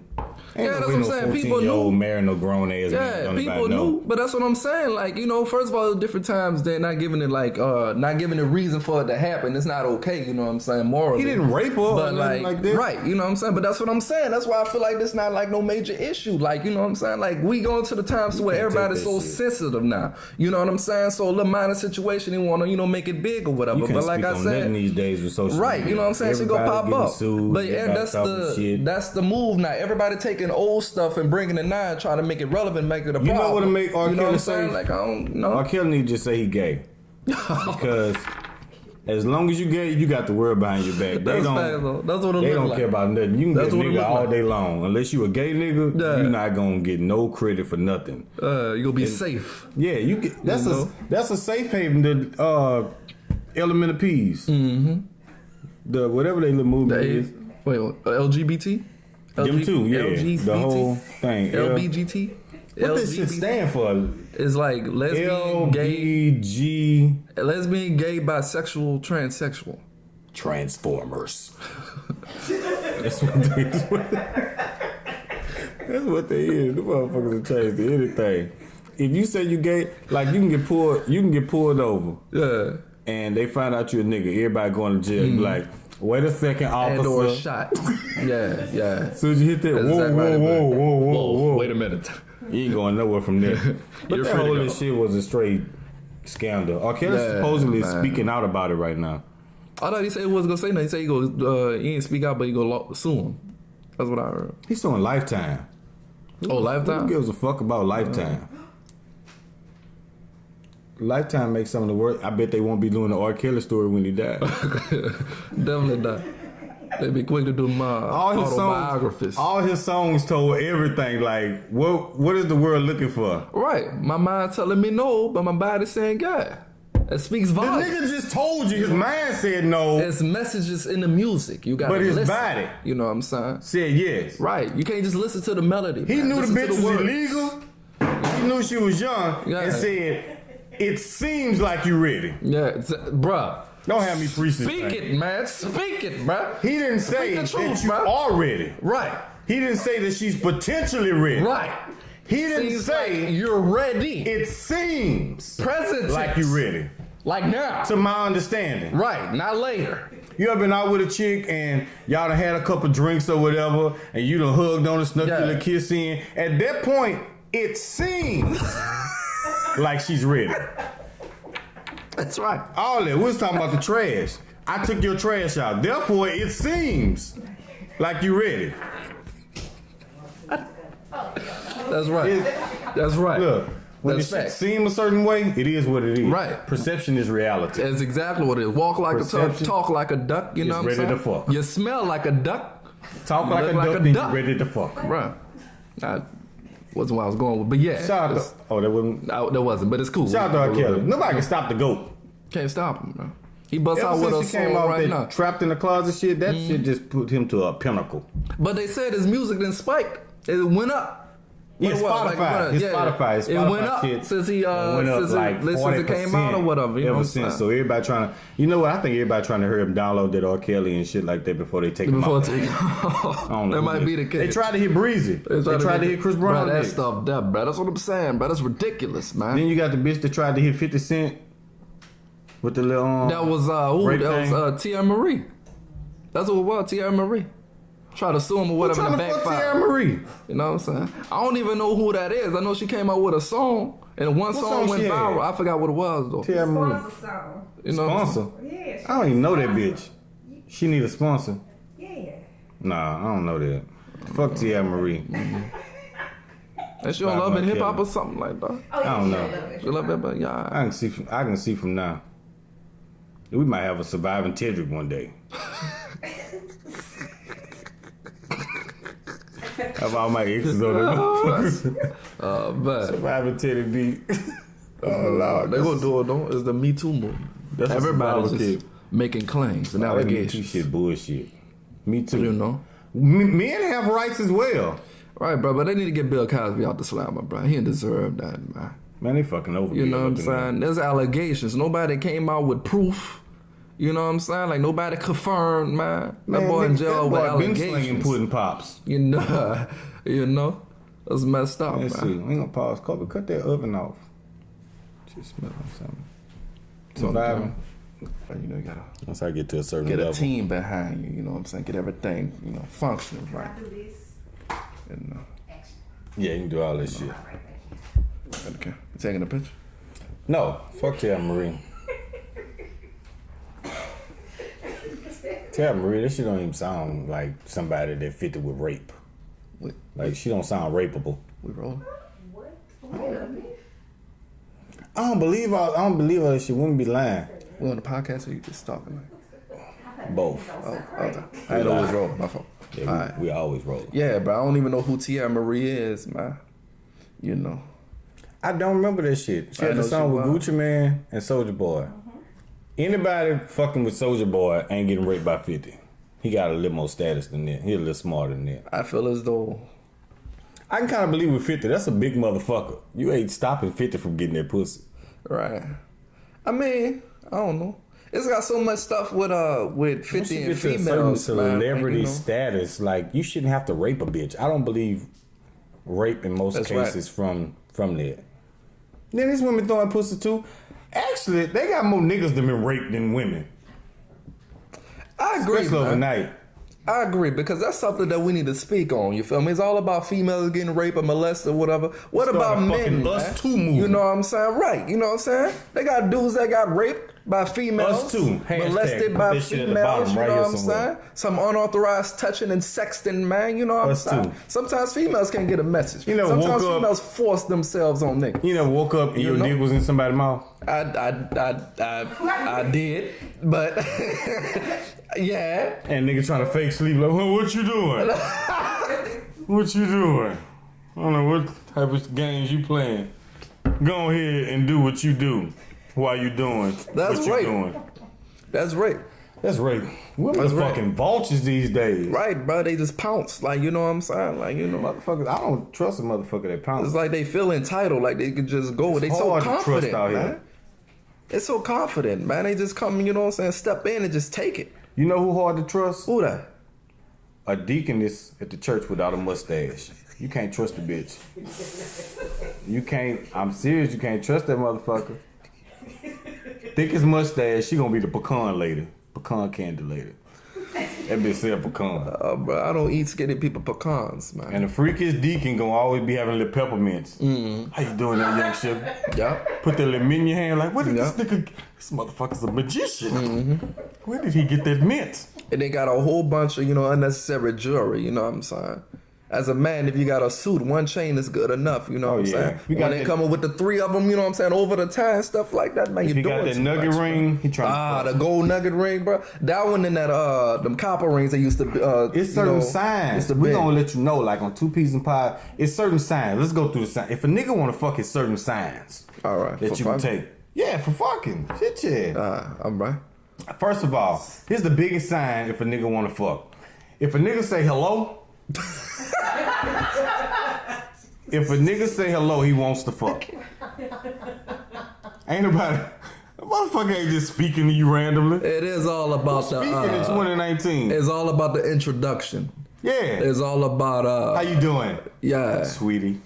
Ain't that's what I'm saying. People knew. Marrying no grown ass man. Yeah, people knew. But that's what I'm saying. Like, you know, first of all, different times they're not giving it not giving a reason for it to happen. It's not okay. You know what I'm saying? Morally, he didn't rape her, but like that. Right? You know what I'm saying? But that's what I'm saying. That's why I feel like this not like no major issue. Like, you know what I'm saying? Like, we going to the times where everybody's so sensitive now. You know what I'm saying? So a little minor situation, they want to make it big or whatever. You can't but like speak I on said, nothing these days with social right? media. You know what I'm saying? She go pop up. Sued, but yeah, that's the move now. Everybody taking old stuff and bringing it now, trying to make it relevant, make it a problem. You know what to make R. Kelly say? Like, I don't know. R. Kelly need to just say he gay. Because as long as you gay, you got the world behind your back. They don't care about nothing. You can get a nigga all day long. Unless you a gay nigga, you're not gonna get no credit for nothing. You're gonna be safe. Yeah, you get that's a safe haven. The Element of Peace. Mm-hmm. The whatever they little movement is. Wait, LGBT? Them too, yeah. LGBT? The whole thing. LBGT? What this shit stand for? It's like lesbian, gay, bisexual, transsexual. Transformers. That's what they is. That's what they is. The motherfuckers will change to anything. If you say you gay, like you can get pulled over. Yeah. And they find out you a nigga. Everybody going to jail. You be like, wait a second, officer. And or shot. Yeah. So you hit that, whoa. Wait a minute. You ain't going nowhere from there. But that whole shit was a straight scandal. R. Kelly supposedly speaking out about it right now. I thought he said he wasn't going to say nothing. He said he ain't speak out, but he going to sue him. That's what I heard. He's suing Lifetime. Oh, Lifetime? Who gives a fuck about Lifetime? Lifetime makes some of the work. I bet they won't be doing the R. Kelly story when he died. Definitely not. They be quick to do my autobiographies. All his songs told everything. Like, what is the world looking for? Right. My mind telling me no, but my body saying yeah. It speaks volumes. The nigga just told you. His mind said no. There's messages in the music. You got to listen. But his body. You know what I'm saying? Said yes. Right. You can't just listen to the melody. He knew the bitch was illegal. He knew she was young. And said, it seems like you ready. Yeah. Bruh. Don't have me preaching. Speak it, man. Speak it, bruh. He didn't say that you are ready. Right. He didn't say that she's potentially ready. Right. He didn't say like you're ready. It seems present like you're ready. Like now. To my understanding. Right. Not later. You ever been out with a chick and y'all done had a couple drinks or whatever and you done hugged on and snuck your little kiss in. At that point, it seems like she's ready. That's right. All that. We was talking about the trash. I took your trash out. Therefore, it seems like you ready. That's right. That's right. Look, when it seems a certain way, it is what it is. Right. Perception is reality. That's exactly what it is. Walk like a duck, talk like a duck. You know what I'm saying? Ready to fuck. You smell like a duck. Talk like a duck, then you're ready to fuck. Right. Wasn't what I was going with, but yeah. Shout out to, that wasn't. That wasn't, but it's cool. Shout out to R. Kelly. Nobody can stop the GOAT. Can't stop him, bro. He busts out with a song right now. Trapped in the Closet shit, that shit just put him to a pinnacle. But they said his music didn't spike. It went up. Yeah, Spotify. Spotify. It went up since he since it came out or whatever. Ever since. So everybody trying to, you know what? I think everybody trying to hurry up and download that R. Kelly and shit like that before they take him out. I don't know. That might be the case. They tried to hit Breezy. They tried to hit Chris Brown. Bro, that stuff, bro. That's what I'm saying, bro. That's ridiculous, man. Then you got the bitch that tried to hit 50 Cent with the little that was Tia Marie. That's what it was, Tia Marie. Try to sue him or whatever in the backfire. Marie. You know what I'm saying? I don't even know who that is. I know she came out with a song, and one song went viral. I forgot what it was though. Tia Marie. You know sponsor? Yeah. I don't even know that bitch. She need a sponsor. Yeah. Nah, I don't know that. Fuck Tia Marie. And she don't love in hip hop or something like that. I don't know. She love it, but yeah. I can see from now. We might have a surviving Tedrick one day. Have all my exes on it. But Surviving Teddy beat. Oh Lord, they gonna do it though. It's the Me Too movement. That's everybody's just making claims and Me Too allegations. shit bullshit. Me Too. You know, men have rights as well. right, bro? But they need to get Bill Cosby out the slammer, bro. He didn't deserve that, man. Man, they fucking over. You know what I'm saying? There's allegations. Nobody came out with proof. You know what I'm saying? Like nobody confirmed, man. That boy in jail with allegations. Been slinging pudding pops. You know, that's messed up, Let's see. man. We gonna pause. Kobe, cut that oven off. Just smell something. Surviving. But you know, you gotta Once I get to a certain get level. a team behind you. You know what I'm saying? Get everything, functioning right. You know. Yeah, you can do all this shit. Okay. You taking a picture? No, fuck Tia Marie. Tia Marie, that shit don't even sound like somebody that fitted with rape. Like she don't sound rapeable. We rolling? What? I don't believe all that shit. Wouldn't be lying. We on the podcast or you just talking like? Both. Oh, okay. I ain't always roll. My fault. Yeah, we always roll. Yeah, but I don't even know who Tia Marie is, man. You know. I don't remember that shit. She had the song with Gucci Man and Soulja Boy. Anybody fucking with Soulja Boy ain't getting raped by 50. He got a little more status than that. He a little smarter than that. I feel as though I can kind of believe with 50, that's a big motherfucker. You ain't stopping 50 from getting that pussy. right. I mean, I don't know. It's got so much stuff with 50 and females, celebrity man. status, like you shouldn't have to rape a bitch. I don't believe rape in most cases from that. Then these women throwing pussy too. Actually, they got more niggas that been raped than women. I agree, Especially man. overnight. I agree, because that's something that we need to speak on. You feel me? It's all about females getting raped or molested or whatever. What Start about a men? fucking Man? Us Too movement. You know what I'm saying? Right. You know what I'm saying? They got dudes that got raped by females. Us Too. Molested Hashtag. by Put that shit at the females. bottom You right know here what I'm somewhere. saying? Some unauthorized touching and sexting, man. You know what Us I'm saying? too. Sometimes females can't get a message. You never Sometimes woke up- females force themselves on niggas. You never woke up and your know? dick was in somebody's mouth? I did, but yeah. And nigga trying to fake sleep like, well, what you doing? What you doing? I don't know what type of games you playing. Go ahead and do what you do while you doing That's what you rape. doing. That's rape. That's rape. Women That's are rape. fucking vultures these days. Right, bro. They just pounce. Like, you know what I'm saying? Like, you know. Motherfuckers, I don't trust a motherfucker that pounds. It's like they feel entitled. Like they could just go. They so hard to trust confident, out man. here. It's so confident, man. They just come, you know what I'm saying, step in and just take it. You know who hard to trust? Who that? A deaconess at the church without a mustache. You can't trust the bitch. You can't. I'm serious. You can't trust that motherfucker. Thickest mustache. She gonna be the pecan lady. Pecan candy lady. That bitch said pecan. Bro, I don't eat skinny people pecans, man. And the freakiest deacon gonna always be having little peppermints. How you doing there, young sugar? Yeah. Put that little mint in your hand like, what did this nigga... This motherfucker's a magician. Where did he get that mint? And they got a whole bunch of, unnecessary jewelry, you know what I'm saying? As a man, if you got a suit, one chain is good enough, you know what I'm saying? You got when they coming with the three of them, you know what I'm saying, over the time, stuff like that, man, If he got that nugget ring, he trying to... the gold nugget ring, bro. That one and that, them copper rings they used to... It's certain signs. We gonna let you know, like on 2p's and pie, it's certain signs. Let's go through the signs. If a nigga wanna fuck, it's certain signs. All right. That you can take. Yeah, for fucking. Shit, yeah. I'm right. First of all, here's the biggest sign if a nigga wanna fuck. If a nigga say hello... If a nigga say hello, he wants to fuck. Ain't nobody... A motherfucker ain't just speaking to you randomly. It is all about the... Speaking in 2019. It's all about the introduction. Yeah. It's all about... How you doing? Yeah. Sweetie.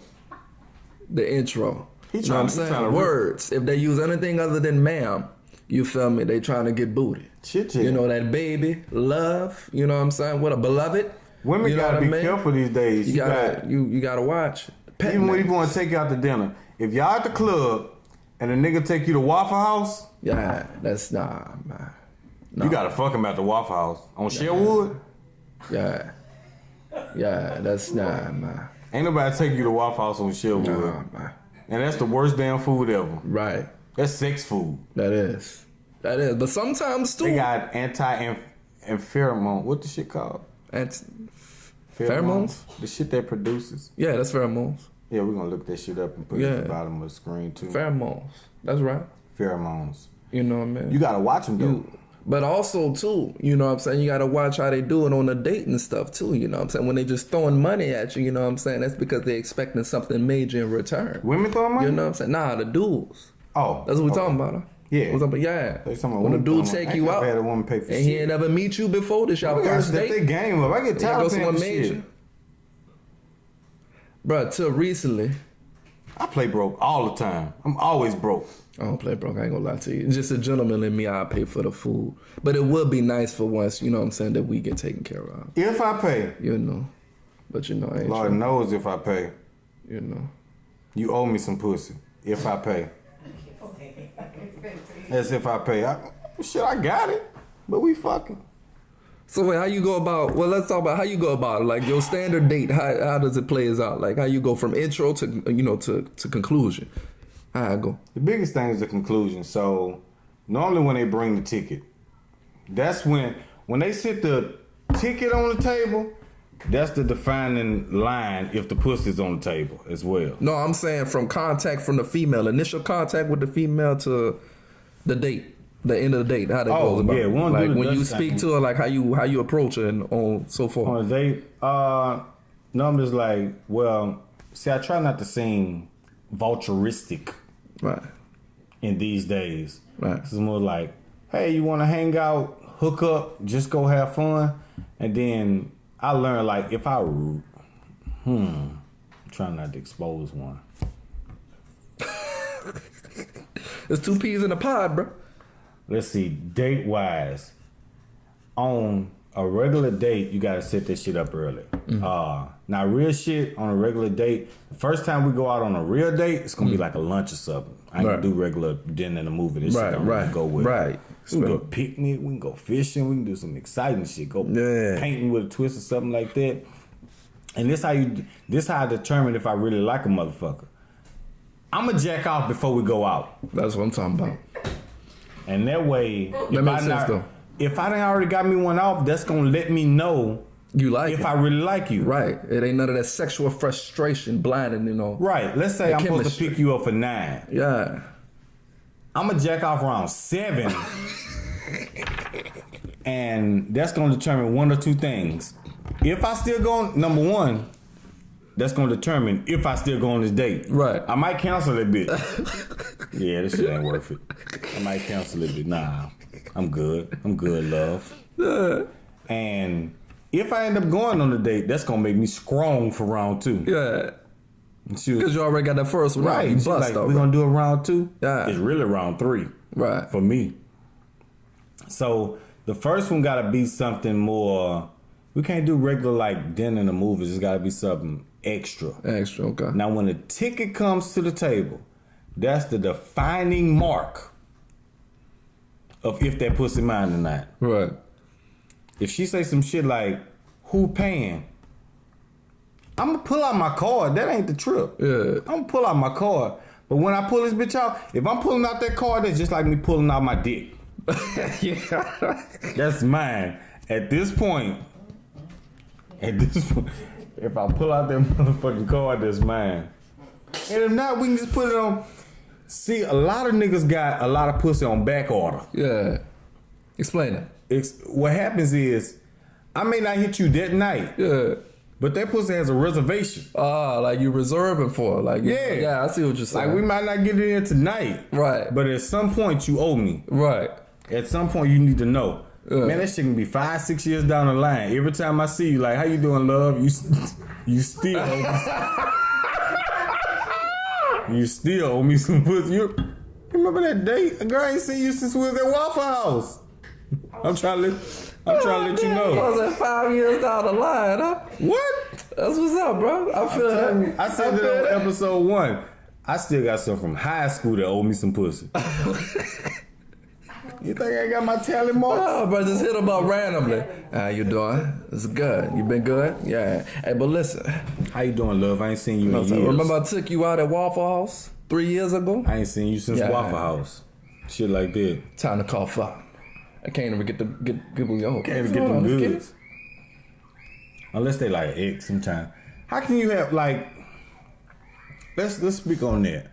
The intro. He You know what I'm saying? Words. If they use anything other than ma'am, you feel me? They trying to get booted. Shit, yeah. You know, that baby, love, you know what I'm saying? What a beloved. Women you know gotta what I be mean? careful these days. You gotta watch. Pet Even when names. you want to take you out to dinner, if y'all at the club and a nigga take you to Waffle House, Yeah, that's man. you gotta fuck him at the Waffle House on Sherwood. Yeah, that's man. Ain't nobody take you to Waffle House on Sherwood. Nah. And that's the worst damn food ever. Right. That's sex food. That is. But sometimes too. They got anti-pheromone. What the shit called? Pheromones? The shit that produces. Yeah, that's pheromones. Yeah, we're gonna look that shit up and put it at the bottom of the screen too. Pheromones. That's right. Pheromones. You know what I mean? You gotta watch them though. But also too, you know what I'm saying, you gotta watch how they do it on the date and stuff too, you know what I'm saying? When they just throwing money at you, you know what I'm saying? That's because they're expecting something major in return. Women throwing money? You know what I'm saying? Nah, the dudes. Oh. That's what we're talking about, huh? Yeah. What's up? Yeah. When the dude take you out had a woman pay for and shit. he ain't ever meet you before, this y'all first date. Step their game up. I get tired of paying for shit. Bruh, till recently. I play broke all the time. I'm always broke. I don't play broke, I ain't gonna lie to you. Just a gentleman in me, I'll pay for the food. But it would be nice for once, you know what I'm saying, that we get taken care of. If I pay. You know. But you know, I ain't Lord sure. knows if I pay. You know. You owe me some pussy. If I pay. That's if I pay. I got it. But we fucking. So wait, how you go about, well, let's talk about how you go about it. Like your standard date, how does it play out? Like how you go from intro to, you know, to conclusion. How I go? The biggest thing is the conclusion. So normally when they bring the ticket, that's when they sit the ticket on the table, that's the defining line if the pussy's on the table as well. No, I'm saying from contact from the female, initial contact with the female to the date. The end of the date, how that goes about. Yeah, like when you speak to her, like how you approach her and on so forth. On a date, numbers like, well, see, I try not to seem vulturistic, right? In these days, right? It's more like, hey, you want to hang out, hook up, just go have fun, and then I learned like if I, I'm trying not to expose one. There's 2p's in the pod, bro. Let's see, date-wise, on a regular date, you gotta set this shit up early. Now, real shit, on a regular date, the first time we go out on a real date, it's gonna be like a lunch or something. I ain't gonna do regular dinner and a movie. This shit don't really go with it. We can go picnic, we can go fishing, we can do some exciting shit. Go painting with a twist or something like that. And this how I determine if I really like a motherfucker. I'ma jack off before we go out. That's what I'm talking about. And that way, if I done already got me one off, that's gonna let me know you like if I really like you. Right. It ain't none of that sexual frustration, blinding, you know. Right. Let's say I'm supposed to pick you up for 9. Yeah. I'm gonna jack off around 7. And that's gonna determine one or two things. If I still go, number one, that's gonna determine if I still go on this date. Right. I might cancel that bitch. Yeah, this shit ain't worth it. I might cancel it, but nah, I'm good. I'm good, love. And if I end up going on the date, that's gonna make me strong for round 2. Yeah. Because you already got that first one. Right. We're gonna do a round 2. Yeah. It's really round 3. Right. For me. So the first one gotta be something more. We can't do regular like dinner and the movies. It's gotta be something extra. Extra, okay. Now when the ticket comes to the table, that's the defining mark of if that pussy mine or not. Right. If she say some shit like, who paying? I'm gonna pull out my card. That ain't the trip. Yeah. I'm gonna pull out my card. But when I pull this bitch out, if I'm pulling out that card, that's just like me pulling out my dick. Yeah. That's mine. At this point, if I pull out that motherfucking card, that's mine. And if not, we can just put it on. See, a lot of niggas got a lot of pussy on back order. Yeah. Explain it. What happens is, I may not hit you that night. Yeah. But that pussy has a reservation. Like you reserving for it. Like, yeah, I see what you're saying. Like we might not get it in tonight. Right. But at some point you owe me. Right. At some point you need to know. Man, that shit can be 5-6 years down the line. Every time I see you, like, how you doing, love? You still owe me. You still owe me some pussy. You remember that date? A girl ain't seen you since we was at Waffle House. I'm trying to let you know. I was at 5 years down the line, huh? What? That's what's up, bro. I feel that. I said that on episode 1. I still got some from high school that owe me some pussy. You think I ain't got my tally marks? Oh, bro, just hit them up randomly. How you doing? It's good. You been good? Yeah. Hey, but listen. How you doing, love? I ain't seen you in years. Remember I took you out at Waffle House 3 years ago? I ain't seen you since Waffle House. Shit like that. Time to cough up. I can't even get people. Can't even get them goods. Unless they like ex sometimes. How can you have like? Let's speak on that.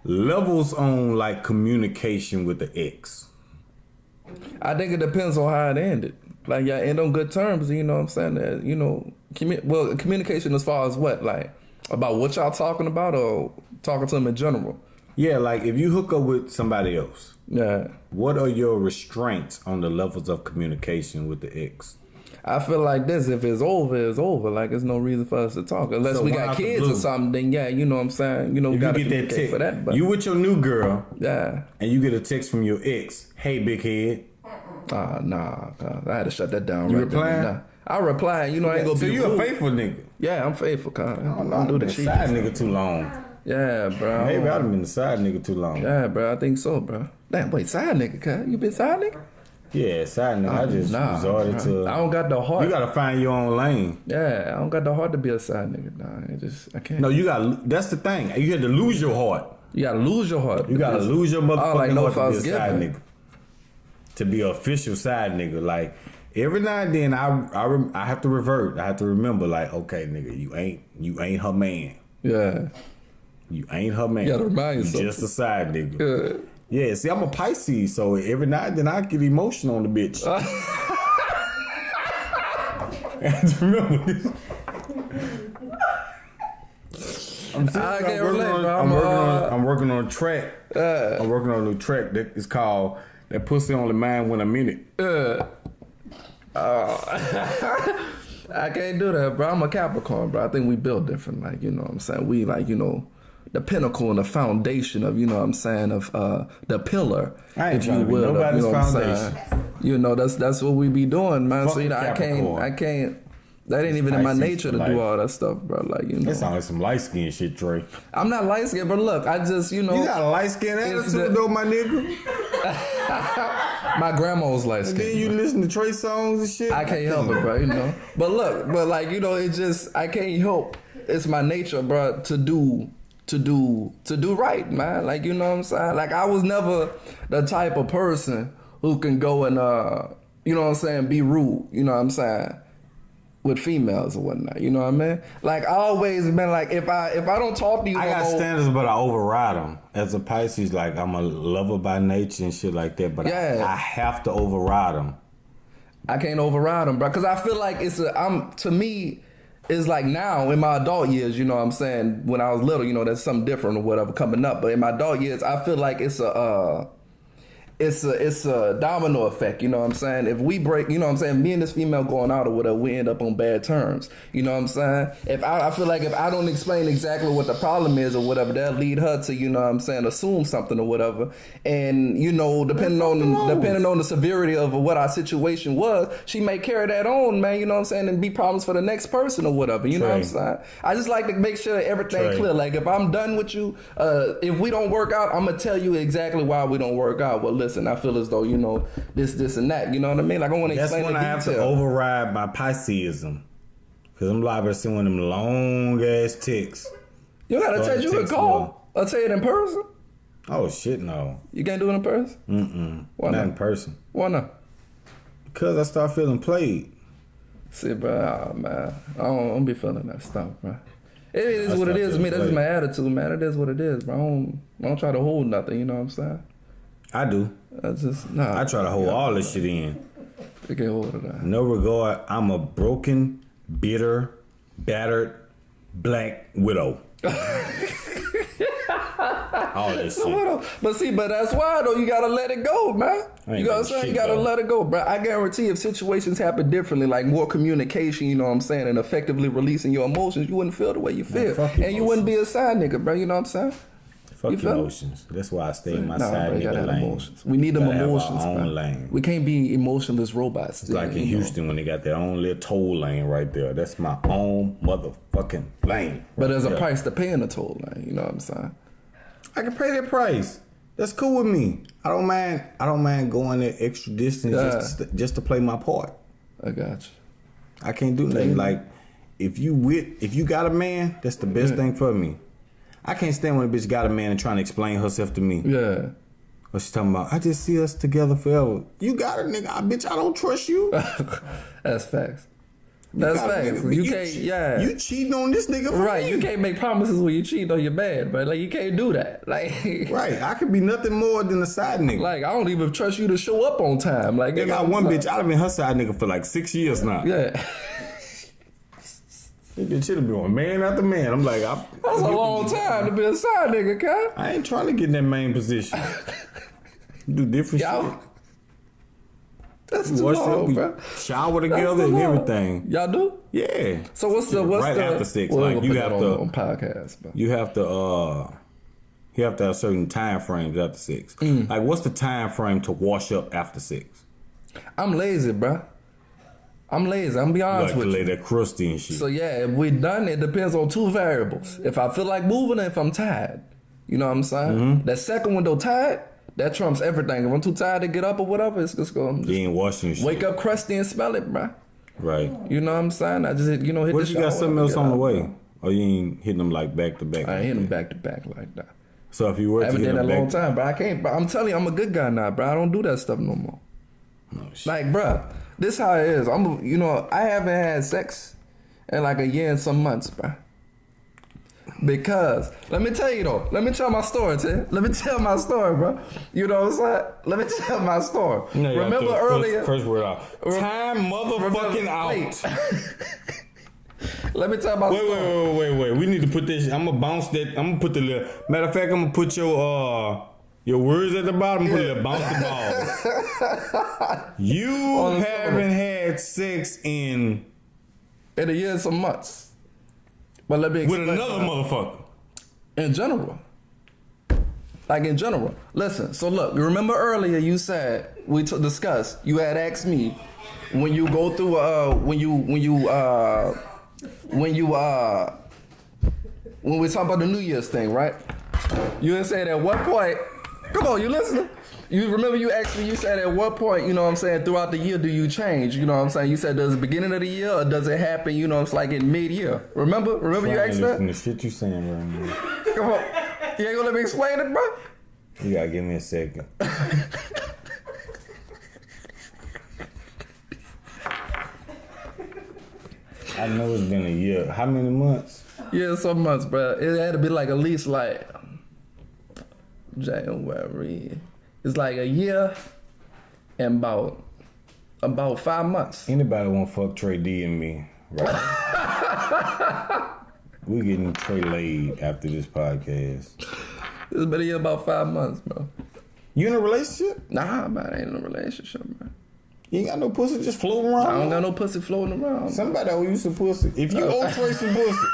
Levels on like communication with the ex. I think it depends on how it ended. Like y'all end on good terms, you know what I'm saying? That, you know, communication as far as what, like about what y'all talking about or talking to them in general. Yeah, like if you hook up with somebody else. Yeah. What are your restraints on the levels of communication with the ex? I feel like this, if it's over, it's over. Like, there's no reason for us to talk. Unless we got kids or something, then yeah, you know what I'm saying? You know, we got to communicate that for that. But you with your new girl, yeah, and you get a text from your ex, hey, big head. Nah, I had to shut that down. You replying? Nah. I reply, you know, I ain't gonna be So you a faithful nigga? Yeah, I'm faithful, cuz. I don't do the shit. Side nigga too long. Yeah, bro. Maybe I've been the side nigga too long. Yeah, bro, I think so, bro. Damn, wait, side nigga, cuz? You been side nigga? Yeah, side nigga. I just resorted to. I don't got the heart. You gotta find your own lane. Yeah, I don't got the heart to be a side nigga. Nah, I can't. No, you got. That's the thing. You had to lose your heart. You gotta lose your heart. You gotta lose your motherfucking heart to be a side nigga. To be an official side nigga. Like every now and then, I have to revert. I have to remember. Like, okay, nigga, you ain't her man. Yeah. You ain't her man. You gotta remind yourself. You just a side nigga. Yeah. Yeah, see, I'm a Pisces, so every now and then I get emotional on the bitch. I have to remember this. I'm working on a track. I'm working on a new track that is called That Pussy Only Mine When I'm In It. I can't do that, bro. I'm a Capricorn, bro. I think we build different. Like, you know what I'm saying? We like, you know, the pinnacle and the foundation of, you know what I'm saying, of the pillar, I ain't if you will. Nobody's you know foundation. You know, that's what we be doing, man. Fuck so, you know, I can't. That ain't even in my nature to do all that stuff, bro. Like, you know. That sounds like some light skin shit, Trey. I'm not light skinned, but look, I just, you know. You got a light skin attitude, though, my nigga. My grandma was light skinned. And then you listen to Trey songs and shit. I can't help it, bro, you know. But look, like, you know, it just, I can't help. It's my nature, bro, to do right, man. Like, you know what I'm saying? Like, I was never the type of person who can go and, you know what I'm saying, be rude, you know what I'm saying, with females or whatnot, you know what I mean? Like, I always been like, if I don't talk to you, I got standards, but I override them. As a Pisces, like, I'm a lover by nature and shit like that, but yeah. I have to override them. I can't override them, bro, because I feel like to me, it's like now in my adult years, you know what I'm saying, when I was little, you know, there's something different or whatever coming up, but in my adult years, I feel like it's a domino effect, you know what I'm saying? If we break, you know what I'm saying, me and this female going out or whatever, we end up on bad terms, you know what I'm saying? If I feel like if I don't explain exactly what the problem is or whatever, that'll lead her to, you know what I'm saying, assume something or whatever. And, you know, depending on the severity of what our situation was, she may carry that on, man, you know what I'm saying, and be problems for the next person or whatever, you know what I'm saying? I just like to make sure that everything clear. Like, if I'm done with you, if we don't work out, I'm going to tell you exactly why we don't work out. Well, listen, I feel as though, you know, this and that. You know what I mean? Like, I want to explain the detail. That's when I have to override my Pisceism. Because I'm liable to send one of them long-ass texts. You got to tell you to call. I'll tell you it in person. Oh, shit, no. You can't do it in person? Mm-mm. Why not in person. Why not? Because I start feeling played. See, bro, man, I don't be feeling that stuff, bro. It is what it is to me. That's just my attitude, man. It is what it is, bro. I don't try to hold nothing, you know what I'm saying? I do. I try to hold all this shit in. You can't hold it down. No regard. I'm a broken, bitter, battered, black widow. All this shit. But that's why though, you gotta let it go, man. You know what I'm saying? You gotta let it go, bro. I guarantee if situations happen differently, like more communication, you know what I'm saying, and effectively releasing your emotions, you wouldn't feel the way you feel. And you wouldn't be a side nigga, bro. You know what I'm saying? Fuck emotions. That's why I stay in my side nigga lane. Emotions. We need them emotions, our own lane. We can't be emotionless robots. It's like in Houston when they got their own little toll lane right there. That's my own motherfucking lane. But there's a price to pay in the toll lane. You know what I'm saying? I can pay that price. That's cool with me. I don't mind going that extra distance just to play my part. I got you. I can't do nothing. Like, if you got a man, that's the best thing for me. I can't stand when a bitch got a man and trying to explain herself to me. Yeah. What she talking about? I just see us together forever. You got a nigga. Bitch, I don't trust you. That's facts. That's facts. You can't, You cheating on this nigga for right, me. you can't make promises when you cheat on your man, but like, you can't do that. Like, right, I could be nothing more than a side nigga. Like, I don't even trust you to show up on time. Like, they got one bitch, I've been her side nigga for like 6 years now. Yeah. This bitch should have been man after man. I'm like, that's a long time to be a side nigga, cuz. I ain't trying to get in that main position. Do different shit. That's too long, bro. Shower together and everything. Y'all do? Yeah. So what's right after 6? Well, like you have to on podcast, bro. You have to have certain time frames after 6. Like, what's the time frame to wash up after 6? I'm lazy, bro. I'm lazy. I'm gonna be honest with you. Lay that crusty and shit. So yeah, if we done, it depends on 2 variables. If I feel like moving, and if I'm tired. You know what I'm saying? That second window tired, that trumps everything. If I'm too tired to get up or whatever, it's just gonna you ain't washing shit. Wake up crusty and smell it, bro. Right. You know what I'm saying? I just hit what the shower. What if you got something else on the way? Or you ain't hitting them like back to back? I ain't hitting them back to back like that. So if you were to hit them back, I haven't done that a long time, bro. I can't. Bro, I'm telling you, I'm a good guy now, bro. I don't do that stuff no more. No shit. Like, bro, this how it is. I haven't had sex in like a year and some months, bro. Because, let me tell you though, let me tell my story, Ted. Let me tell my story, bro. You know what I'm saying? Let me tell my story. No, remember earlier? Curse word out. Time motherfucking out. Let me tell my story. Wait. We need to put this. I'm gonna bounce that. I'm gonna put the little. Matter of fact, I'm gonna put your words at the bottom. Put a little bounce the balls. You haven't had sex in a year and some months. But let me explain. With another motherfucker. In general. Like in general. Listen, so look, you remember earlier you said, we discussed, you had asked me, when you go through, when we talk about the New Year's thing, right? You had said at what point, come on, you listening? You remember you asked me, you said at what point, you know what I'm saying, throughout the year do you change? You know what I'm saying? You said does it beginning of the year or does it happen, you know, it's like in mid-year. Remember you asked that? The shit you saying right now. Come on. You ain't gonna let me explain it, bro? You gotta give me a second. I know it's been a year. How many months? Yeah, some months, bro. It had to be like at least like January. It's like a year and about 5 months. Anybody want to fuck Trey D and me, right? We getting Trey laid after this podcast. It's been a year, about 5 months, bro. You in a relationship? Nah, man, I ain't in a relationship, man. You ain't got no pussy just floating around? I don't got no pussy floating around. Somebody owe you some pussy. If you owe Trey some pussy,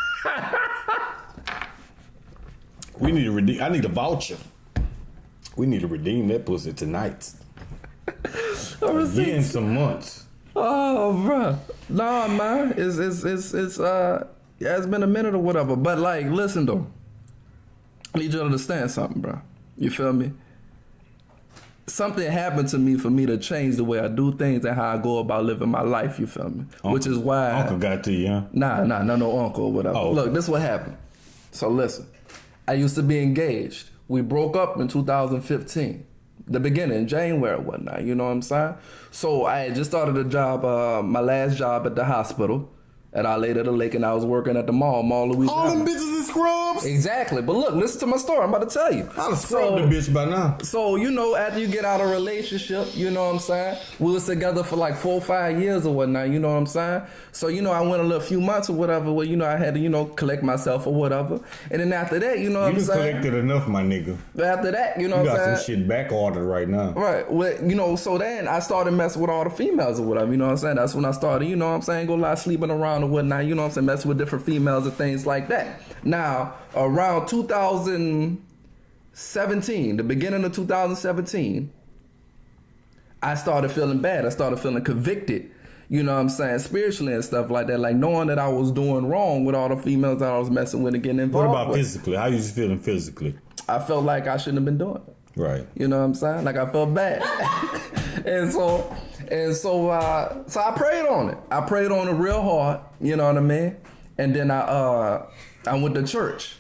we need to redeem. I need a voucher. We need to redeem that pussy tonight. In some months. Oh, bro. Nah, man. It's been a minute or whatever. But like, listen though. I need you to understand something, bro. You feel me? Something happened to me for me to change the way I do things and how I go about living my life, you feel me? Which is why Uncle got to you, huh? Nah, no uncle or whatever. Oh. Look, this is what happened. So listen. I used to be engaged. We broke up in 2015. The beginning, January and whatnot, you know what I'm saying? So I had just started a job, my last job at the hospital at Our Lady of the Lake, and I was working at the mall, Louisiana. All them bitches is scrubs? Exactly. But look, listen to my story. I'm about to tell you. I'd have scrubbed the bitch by now. So, you know, after you get out of a relationship, you know what I'm saying? We was together for like 4 or 5 years or whatnot, you know what I'm saying? So, you know, I went a few months or whatever where, you know, I had to, you know, collect myself or whatever. And then after that, you know what I'm saying? You collected enough, my nigga. After that, you know what I'm saying? You got some shit back ordered right now. Right. Well, you know, so then I started messing with all the females or whatever, you know what I'm saying? That's when I started, you know what I'm saying? Go lie sleeping around or whatnot, you know what I'm saying? Messing with different females and things like that. Now, around 2017, the beginning of 2017, I started feeling bad. I started feeling convicted, you know what I'm saying, spiritually and stuff like that. Like knowing that I was doing wrong with all the females that I was messing with and getting involved What about with. physically? How you feeling physically? I felt like I shouldn't have been doing it. Right. You know what I'm saying? Like I felt bad. so I prayed on it. I prayed on it real hard, you know what I mean? And then I went to church.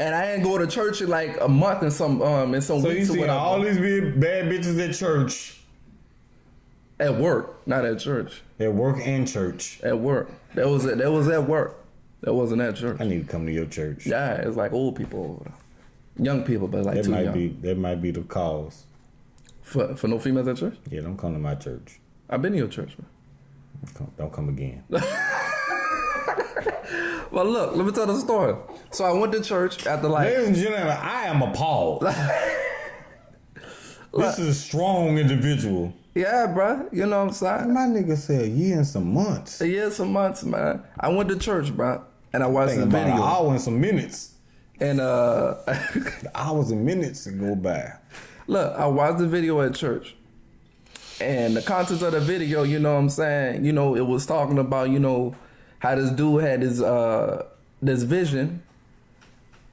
And I didn't go to church in like a month and some weeks or whatever. So you see all these bad bitches at church. At work, not at church. At work and church. At work. That was at work. That wasn't at church. I need to come to your church. Yeah, it's like old people over there. Young people, but like too young. That might be the cause. For no females at church? Yeah, don't come to my church. I've been to your church, man. Don't come again. Well, look, let me tell the story. So I went to church after like... Ladies and gentlemen, I am appalled. This is a strong individual. Yeah, bro. You know what I'm saying? My nigga said a year and some months. A year and some months, man. I went to church, bro, and I watched the video. An hour and some minutes. And hours and minutes to go by. Look, I watched the video at church. And the content of the video, you know what I'm saying? You know, it was talking about, you know, how this dude had this vision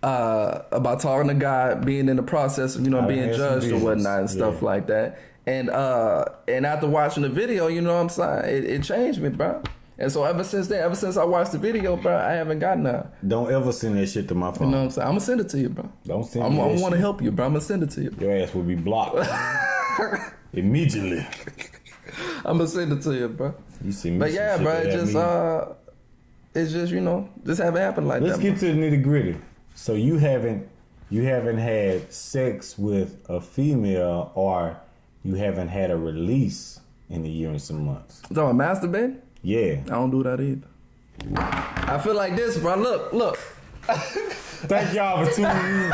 about talking to God, being in the process of, you know, being judged or whatnot and stuff like that. And after watching the video, you know what I'm saying? It changed me, bro. And so ever since I watched the video, bro, I haven't gotten that. Don't ever send that shit to my phone. You know what I'm saying? I'm going to send it to you, bro. Don't send it. I want to help you, bro. I'm going to send it to you. Your ass will be blocked. Immediately. I'm going to send it to you, bro. You see me. But yeah, bro, it's just, you know, this haven't happened like Let's that. Let's get to the nitty gritty. So you haven't had sex with a female, or you haven't had a release in a year and some months. You talking about masturbating? Yeah. I don't do that either. I feel like this, bro. Look. Thank y'all for tuning in.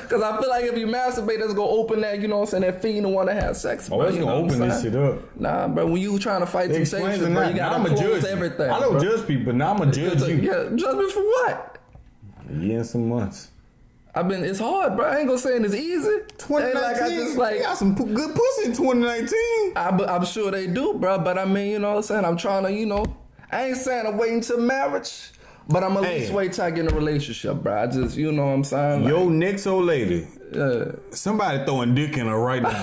Because I feel like if you masturbate, that's going to open that, you know what I'm saying, that fiend to want to have sex, bro. Oh, it's going to open this shit up. Nah, bro, when you trying to fight temptation, bro, you got to close everything. I don't judge people, but now I'm going to judge you. Yeah, judge me for what? A year and some months. It's hard, bro. I ain't gonna say it's easy. 2019, they got some good pussy in 2019. I'm sure they do, bro. But I mean, you know what I'm saying? I'm trying to, you know, I ain't saying I'm waiting till marriage, but I'm at least wait till I get in a relationship, bro. I just, you know what I'm saying? Like, yo, next old lady. Somebody throwing dick in her right now.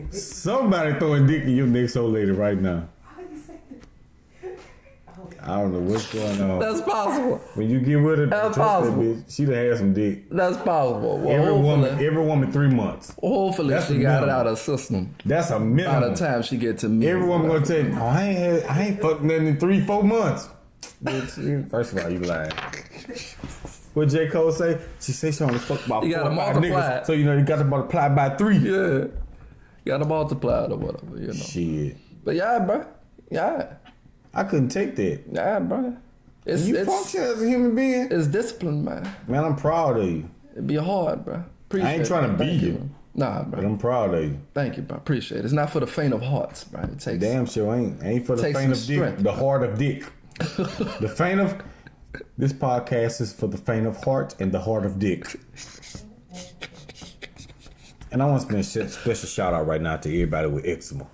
Somebody throwing dick in your next old lady right now. I don't know what's going on. That's possible. When you get with her, that's possible. That bitch, she'd have had some dick. That's possible. Well, every woman 3 months. Hopefully that's she got it out of her system. That's a minimum. By the time she get to me. Every woman gonna tell you, oh, I ain't fucked nothing in 3-4 months. Bitch, first of all, you lying. What J. Cole say? She say she only fucked about 4 or 5 niggas. So you know you got to multiply by 3. Yeah. You got to multiply it or whatever, you know. Shit. But yeah, bro. Yeah. I couldn't take that. Nah, bro. You function as a human being. It's discipline, man. Man, I'm proud of you. It'd be hard, bro. I ain't trying to be you. Nah, bro. But I'm proud of you. Thank you, bro. Appreciate it. It's not for the faint of hearts, bro. It takes. Damn sure ain't for the faint of dick. The heart of dick. The faint of. This podcast is for the faint of heart and the heart of dick. And I want to spend a special shout out right now to everybody with eczema.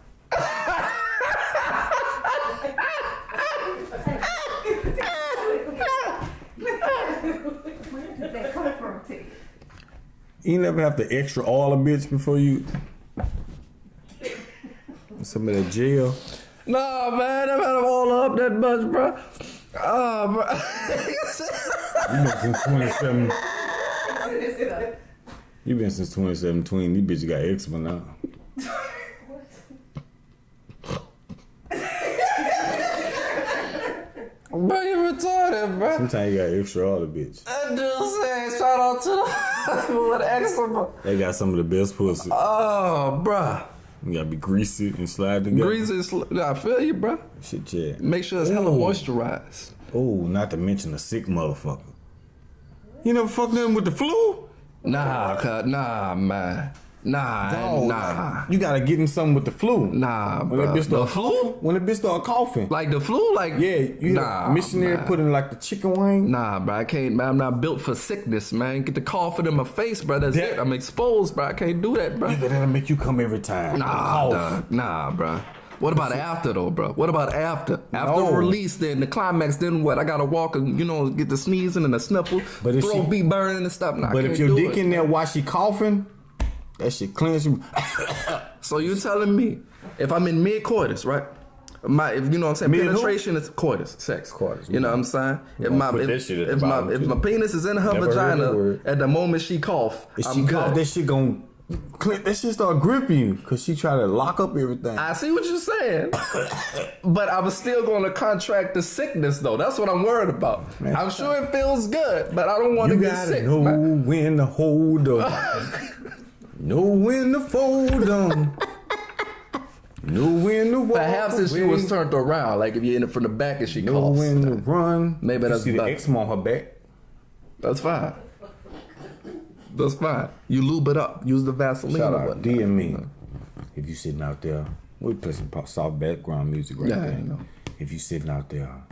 You never have to extra oil a bitch before you some of that gel. Nah, man, I've had them all up that much, bro. Oh, bro. You been since 27. You been since 2017. These bitches got eczema now. Bro, you retarded, bro. Sometimes you got extra oil, bitch. I just saying, shout out to the people with eczema. They got some of the best pussy. Oh, bro. You gotta be greasy and slide together. I feel you, bro. Shit, yeah. Make sure it's hella moisturized. Oh, not to mention a sick motherfucker. You never fucked nothing with the flu? Nah, man. Nah. You gotta get in something with the flu. Nah, when bro. The flu? When the bitch start coughing. Like the flu? Like, yeah, you missionary put in like the chicken wing. Nah, bro, I can't, man. I'm not built for sickness, man. Get the coughing in my face, bro. That's it. I'm exposed, bro. I can't do that, bro. Yeah, but that'll make you come every time. Nah, bro. What about after though, bro? What about after? After the release, then the climax, then what? I gotta walk and get the sneezing and the sniffle, but throat be burning and stuff. Nah, but if your dick in there while she coughing, that shit cleanse you. So you telling me if I'm in mid-coitus, right? If you know what I'm saying, penetration is coitus, sex. Coitus. You know what I'm saying? If my penis is in her vagina at the moment she cough, I'm good. That shit gon' that shit start gripping you because she try to lock up everything. I see what you're saying, but I was still going to contract the sickness though. That's what I'm worried about. Man, I'm sure it feels good, but I don't want to get sick. Know when to hold up, know when to fold on, know when to walk. Perhaps if she was turned around, like if you're in it from the back and she coughs. Know when to run. Maybe that's see the eczema on her back. That's fine. That's fine. You lube it up. Use the Vaseline. Shout out DM me. If you sitting out there, we play some soft background music right there. I know. If you sitting out there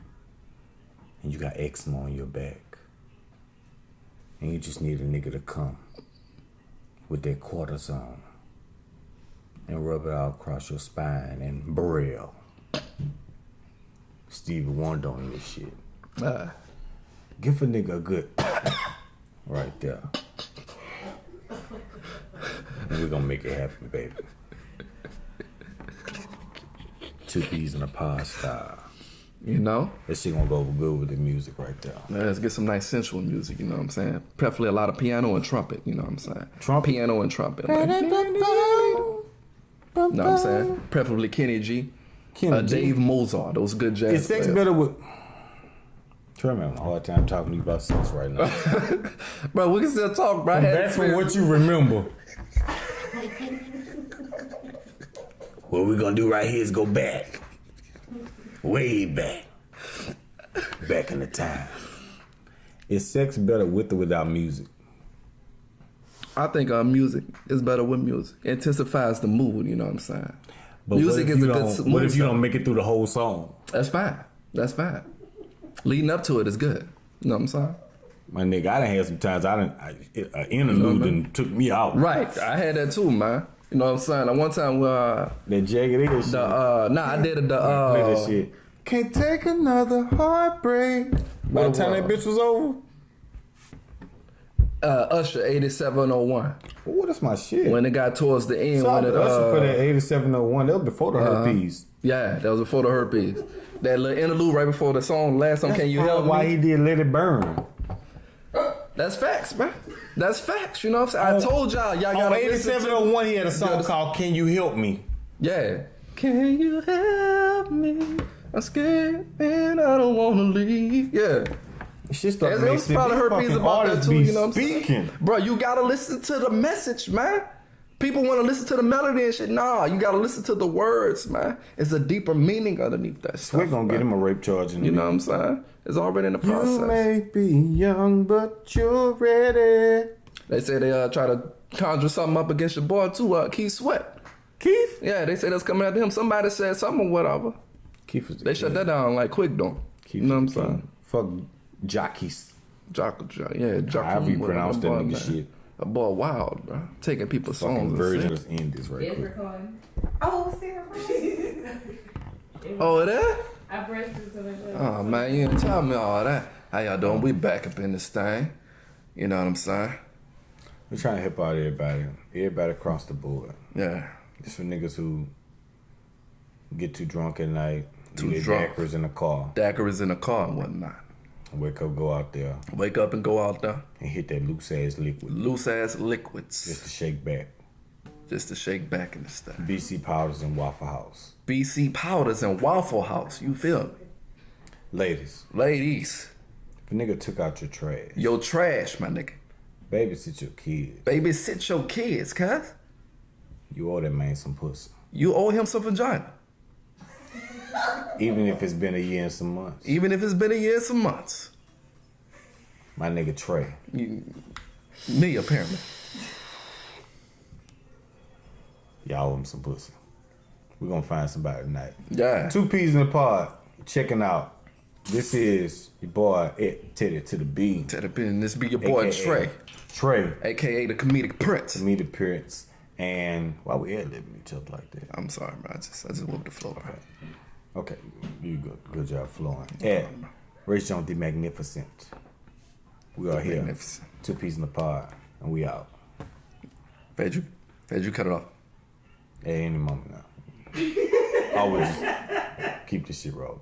and you got eczema on your back and you just need a nigga to come with that cortisone and rub it all across your spine and braille. Stevie Wonder on your shit. Give a nigga a good right there. And we're gonna make it happen, baby. 2p's in a pod style. That shit gonna go over good with the music right there. Let's get some nice sensual music, you know what I'm saying? Preferably a lot of piano and trumpet, you know what I'm saying? Piano and trumpet. Like, you know what I'm saying? Preferably Kenny G. Dave Mozart, those good jazz Is sex players. better with... Trey, I'm having a hard time talking to you about sex right now. Bro, we can still talk, bro. That's from what you remember. What we're gonna do right here is go back. Way back. Back in the time. Is sex better with or without music? I think music is better with music. It intensifies the mood, you know what I'm saying? But music is a good mood. What if you don't make it through the whole song? That's fine. That's fine. Leading up to it is good. You know what I'm saying? My nigga, I done had some times an interlude and took me out. Right. I had that too, man. You know what I'm saying? Like one time that jagged edge shit. I did it that shit. Can't take another heartbreak. By the time that bitch was over. Usher 8701. Oh, that's my shit. When it got towards the end, Shout when it Usher for that 8701. That was before the herpes. Yeah, that was before the herpes. That little interlude right before the song, last song, Can You Help Me? Why he did Let It Burn. That's facts, man. That's facts. You know what I'm saying? I told y'all gotta on 8701 he had a song called Can You Help Me? Yeah. Can you help me? I'm scared and I don't wanna leave. Yeah. Shit started to There's probably herpes about that too, you know what I'm speaking. saying? Bro, you gotta listen to the message, man. People want to listen to the melody and shit. Nah, you gotta listen to the words, man. It's a deeper meaning underneath that stuff. We're gonna get him a rape charge in You know what I'm saying? It's already in the process. You may be young, but you're ready. They say they try to conjure something up against your boy too, Keith Sweat. Keith? Yeah, they say that's coming after him. Somebody said something or whatever. Keith was They shut that down like quick though. Keith, you know what I'm saying? Fuck Jockeys. However you pronounce that nigga shit. A boy wild, bro. Taking people's songs. Virgin, let's end this right quick. Oh, Sarah. Oh, that? I brushed it so much. Oh, man, you didn't tell me all that. How y'all doing? We back up in this thing. You know what I'm saying? We're trying to help out everybody across the board. Yeah. Just for niggas who get too drunk at night, Too do their drunk. daiquiris in the car, Daiquiris in the car and whatnot. wake up, go out there, Wake up and go out there. and hit that loose ass liquid Loose ass liquids. just to shake back. Just to shake back in the stuff. BC Powders and Waffle House. BC Powders and Waffle House. You feel me? Ladies, Ladies. if a nigga took out your trash, Your trash, my nigga. babysit your kids, Babysit your kids, cuz. you owe that man some pussy. You owe him some vagina. Even if it's been a year and some months. Even if it's been a year and some months. My nigga Trey. Me, apparently. Y'all owe him some pussy. We're gonna find somebody tonight. Yeah. 2p's in the pod. Checking out. This is your boy Teddy to the B. Teddy Pin, this be your boy AKA Trey. Trey. AKA the comedic prince. Meet appearance. And why we ad-libbing each other like that? I'm sorry, bro. I just whooped the floor. Okay. You good. Good job flowing. At Ray Jones the Magnificent. We are here. Magnificent. 2p's in the pod. And we out. Fed you cut it off. At any moment now. Always just keep this shit rolling.